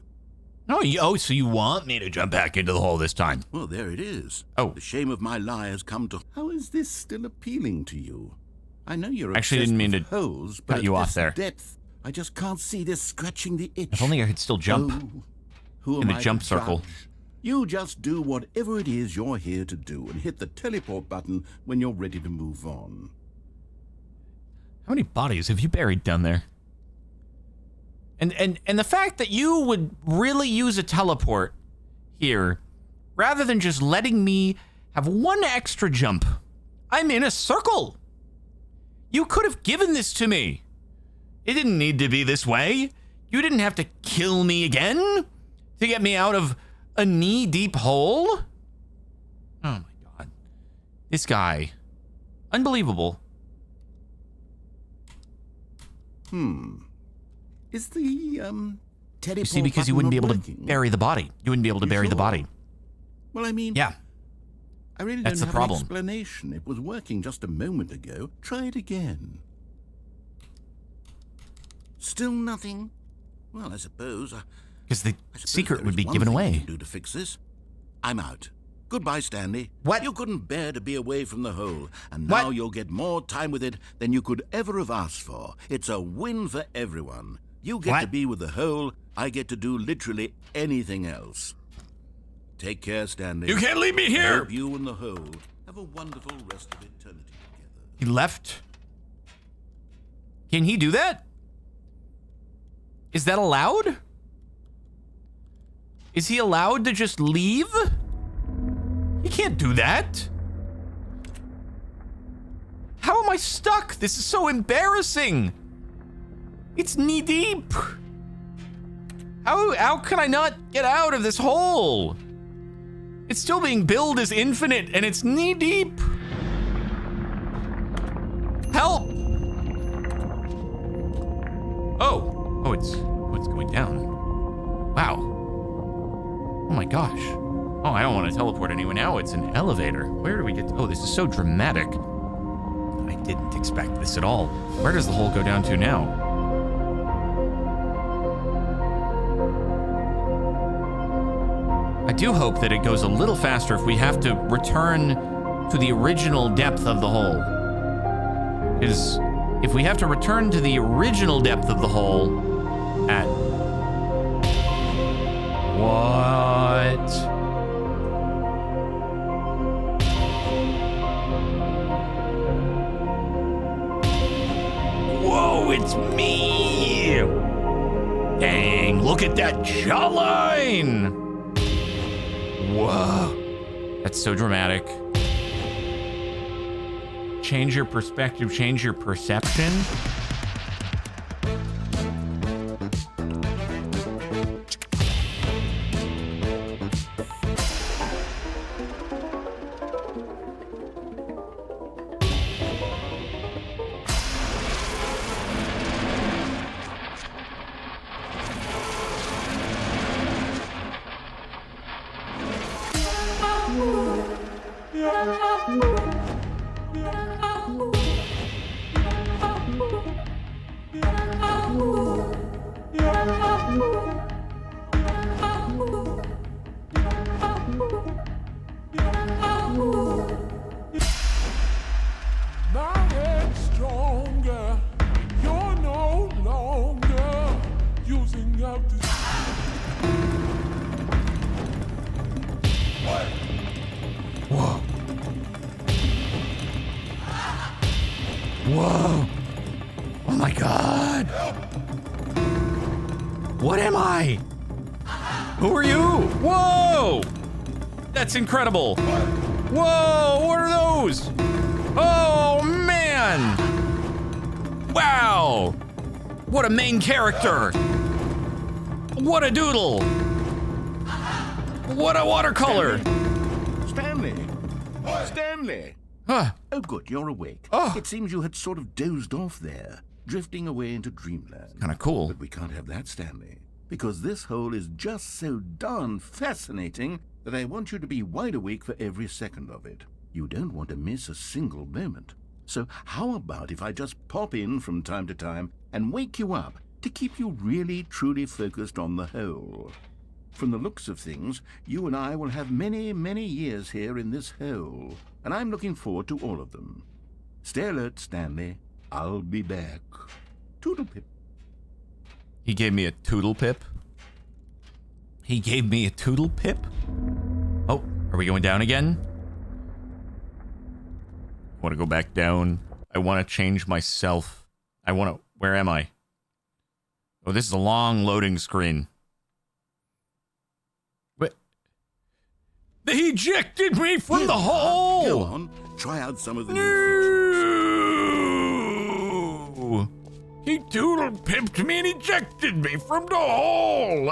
Oh, so you want me to jump back into the hole this time? Well, there it is. Oh. The shame of my lie has come to... How is this still appealing to you? I know you're Actually, didn't mean to holes, but cut you at off this there. depth, I just can't see this scratching the itch. If only I could still jump Who in am the I jump to circle. judge? You just do whatever it is you're here to do and hit the teleport button when you're ready to move on. How many bodies have you buried down there? And the fact that you would really use a teleport here, rather than just letting me have one extra jump. I'm in a circle. You could have given this to me. It didn't need to be this way. You didn't have to kill me again to get me out of a knee-deep hole. Oh my God. This guy. Unbelievable. Is the, teleport You see, because you button wouldn't be not able working? to bury the body. You wouldn't be able to You bury the sure? body. Well, I mean... Yeah. I really That's don't the have problem. an explanation. It was working just a moment ago. Try it again. Still nothing? Well, I suppose Because the secret there would is be one given thing we away. can do to fix this. I'm out. Goodbye, Stanley. What? You couldn't bear to be away from the hole, and What? now you'll get more time with it than you could ever have asked for. It's a win for everyone. You get to What? be with the hole. I get to do literally anything else. Take care, Stanley. You can't leave me I here! hope you and the hole have a wonderful rest of eternity together. He left. Can he do that? Is that allowed? Is he allowed to just leave? He can't do that. How am I stuck? This is so embarrassing. It's knee deep. How can I not get out of this hole? It's still being billed as infinite and it's knee deep. Help! Oh, it's going down. Wow. Oh my gosh. Oh, I don't want to teleport anyone now. It's an elevator. Where do we get to? Oh, this is so dramatic. I didn't expect this at all. Where does the hole go down to now? I do hope that it goes a little faster if we have to return to the original depth of the hole. Because if we have to return to the original depth of the hole at... What? Whoa, it's me! Dang, look at that jawline! Whoa, that's so dramatic. Change your perspective, change your perception. My head's stronger. You're no longer using up the. Whoa. Whoa. Oh my God. What am I? Who are you? Whoa. That's incredible. Whoa, what are those? Oh man. Wow. What a main character. What a doodle. What a watercolor. Stanley! Stanley! Huh. Oh, good, you're awake. Oh. It seems you had sort of dozed off there, drifting away into dreamland. Kind of cool. But we can't have that, Stanley, because this hole is just so darn fascinating that I want you to be wide awake for every second of it. You don't want to miss a single moment. So how about if I just pop in from time to time and wake you up to keep you really, truly focused on the whole? From the looks of things, you and I will have many, many years here in this hole, and I'm looking forward to all of them. Stay alert, Stanley. I'll be back. Toodle-pip. He gave me a toodle pip. He gave me a toodle pip? Oh, are we going down again? I want to go back down. I want to change myself. I want to... Where am I? Oh, this is a long loading screen. What? They ejected me from the hole! Go on. Try out some of the new No! He doodle-pipped me and ejected me from the hole!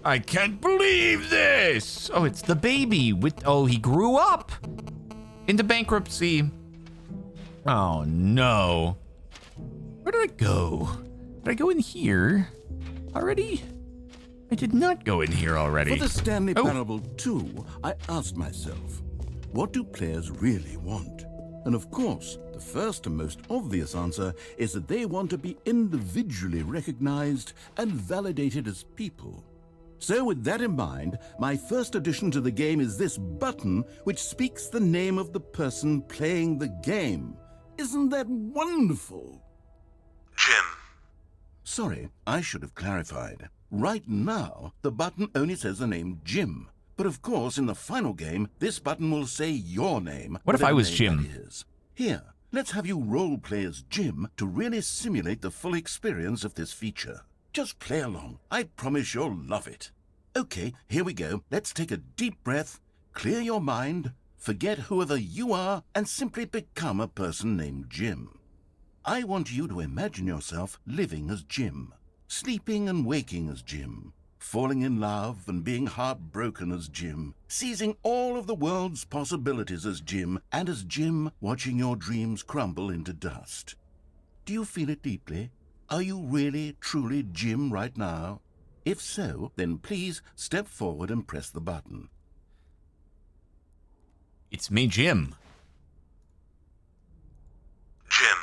I can't believe this! Oh, it's the baby with... Oh, he grew up! Into bankruptcy. Oh, no. Where did I go? Did I go in here already? I did not go in here already. For the Stanley Parable 2, I asked myself, what do players really want? And of course, the first and most obvious answer is that they want to be individually recognized and validated as people. So with that in mind, my first addition to the game is this button which speaks the name of the person playing the game. Isn't that wonderful? Jim. Sorry, I should have clarified. Right now, the button only says the name Jim. But of course, in the final game, this button will say your name. What if I was whatever name Jim? that is. Here, let's have you role play as Jim to really simulate the full experience of this feature. Just play along. I promise you'll love it. Okay, here we go. Let's take a deep breath, clear your mind, forget whoever you are, and simply become a person named Jim. I want you to imagine yourself living as Jim, sleeping and waking as Jim, falling in love and being heartbroken as Jim, seizing all of the world's possibilities as Jim, and as Jim watching your dreams crumble into dust. Do you feel it deeply? Are you really, truly Jim right now? If so, then please step forward and press the button. It's me, Jim. Jim.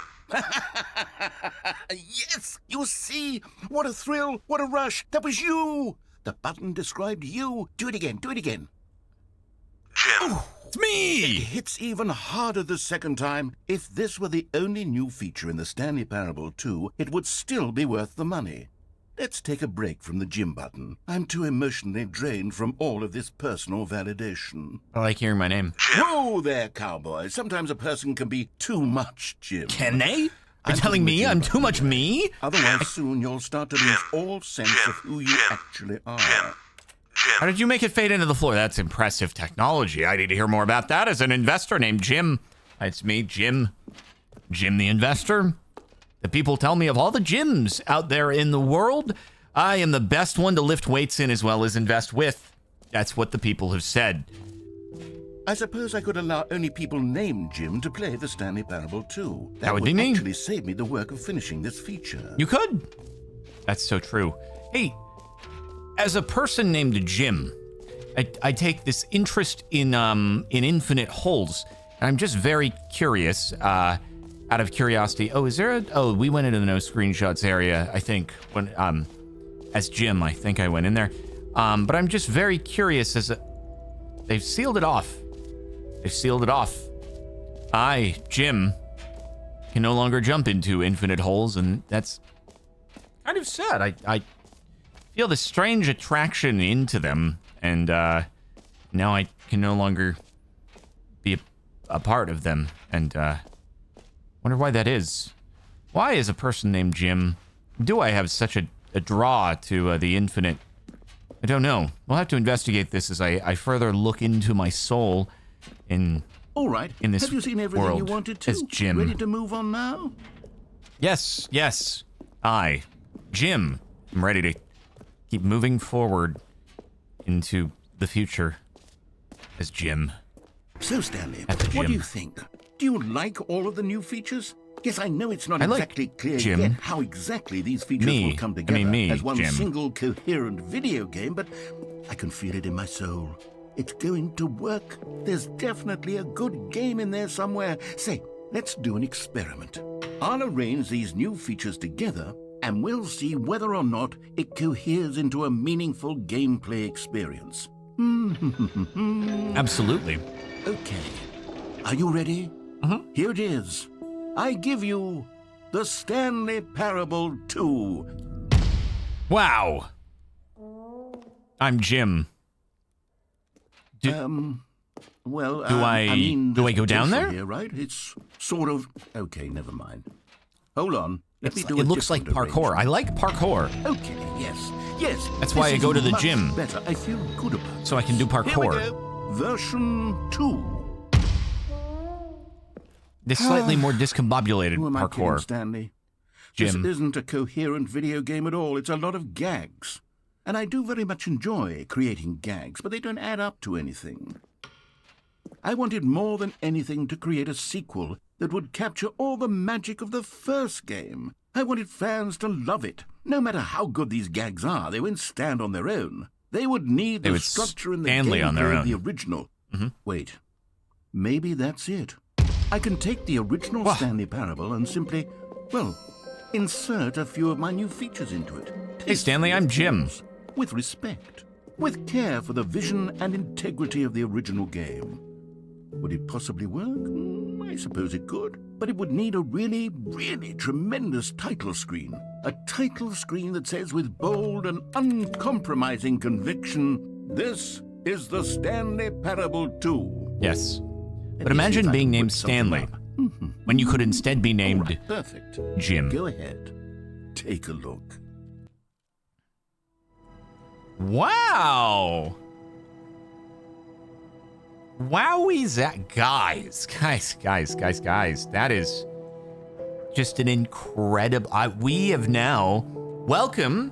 Yes! You see? What a thrill! What a rush! That was you! The button described you. Do it again. Do it again. Jim. It's me! It hits even harder the second time. If this were the only new feature in the Stanley Parable 2, it would still be worth the money. Let's take a break from the Jim button. I'm too emotionally drained from all of this personal validation. I like hearing my name. Whoa there, cowboy. Sometimes a person can be too much Jim. Can they? You're I'm telling putting the me Jim I'm button too much away. me? Otherwise, soon you'll start to lose all sense Jim, of who you Jim, actually are. Jim. How did you make it fade into the floor? That's impressive technology. I need to hear more about that as an investor named Jim. It's me, Jim. Jim the investor. The people tell me of all the Jims out there in the world, I am the best one to lift weights in as well as invest with. That's what the people have said. I suppose I could allow only people named Jim to play the Stanley Parable 2. That would be me. actually save me the work of finishing this feature. You could. That's so true. Hey, as a person named Jim, I take this interest in infinite holes, and I'm just very curious. Out of curiosity, we went into the no screenshots area. I think when as Jim, I think I went in there. But I'm just very curious they've sealed it off. They've sealed it off. I, Jim, can no longer jump into infinite holes, and that's kind of sad. I feel this strange attraction into them, and now I can no longer be a part of them, and wonder why that is. Why, as a person named Jim, do I have such a draw to the infinite? I don't know. We'll have to investigate this as I further look into my soul All right. in this Have you seen everything world you wanted to? as Jim. Ready to move on now? Yes. I, Jim, am ready to keep moving forward into the future as Jim. So, Stanley, At the what do gym. you think? Do you like all of the new features? Yes, I know it's not I like exactly clear Jim. yet how exactly these features Me. will come I together mean me, as one Jim. single coherent video game, but I can feel it in my soul. It's going to work. There's definitely a good game in there somewhere. Say, let's do an experiment. I'll arrange these new features together, and we'll see whether or not it coheres into a meaningful gameplay experience. Absolutely. Okay. Are you ready? Here it is. I give you the Stanley Parable 2. Wow. I'm Jim. Well, Do I there's go down potential there? Here, right? It's sort of... Okay, never mind. Hold on. Let me do It looks like different parkour. I like parkour. Okay, yes. That's why I go to the gym. Better. I feel good about it. So I can do Here we parkour. go. Version 2. This slightly more discombobulated Who am I kidding, parkour. Stanley? Jim. This isn't a coherent video game at all. It's a lot of gags. And I do very much enjoy creating gags, but they don't add up to anything. I wanted more than anything to create a sequel that would capture all the magic of the first game. I wanted fans to love it. No matter how good these gags are, they won't stand on their own. They would need the structure and the Stanley on their gameplay of own. the original. Wait, maybe that's it. I can take the original Stanley Parable and simply, well, insert a few of my new features into it. Hey, Stanley, I'm Jim. With respect, with care for the vision and integrity of the original game. Would it possibly work? I suppose it could. But it would need a really, really tremendous title screen. A title screen that says with bold and uncompromising conviction, "This is the Stanley Parable 2. Yes. Let But me see imagine if I being can named put something Stanley up. when you could instead be named All right, perfect. Jim. Go ahead. Take a look. Wow. Wowie guys. That is just an incredible... we have now... Welcome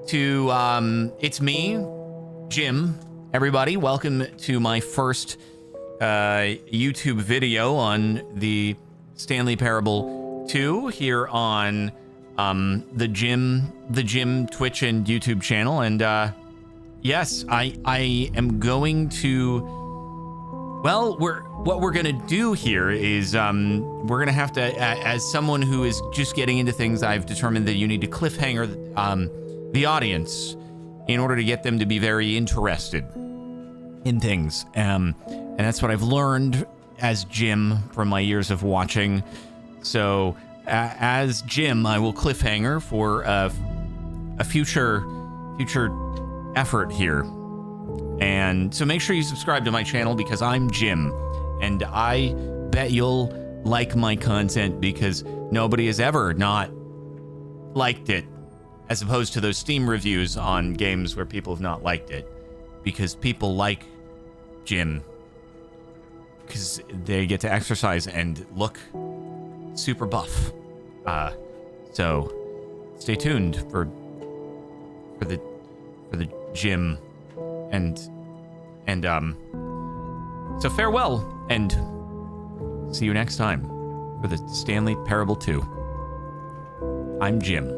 to... it's me, Jim. Everybody, welcome to my first YouTube video on the Stanley Parable 2 here on the Jim Twitch and YouTube channel. And yes, I am going to... Well, what we're gonna do here is we're gonna have to, as someone who is just getting into things, I've determined that you need to cliffhanger the audience in order to get them to be very interested in things, and that's what I've learned as Jim from my years of watching. So as Jim, I will cliffhanger for a future effort here. And so make sure you subscribe to my channel because I'm Jim, and I bet you'll like my content because nobody has ever not liked it, as opposed to those Steam reviews on games where people have not liked it, because people like Jim because they get to exercise and look super buff. So stay tuned for the Jim. And so farewell, and see you next time for the Stanley Parable 2. I'm Jim.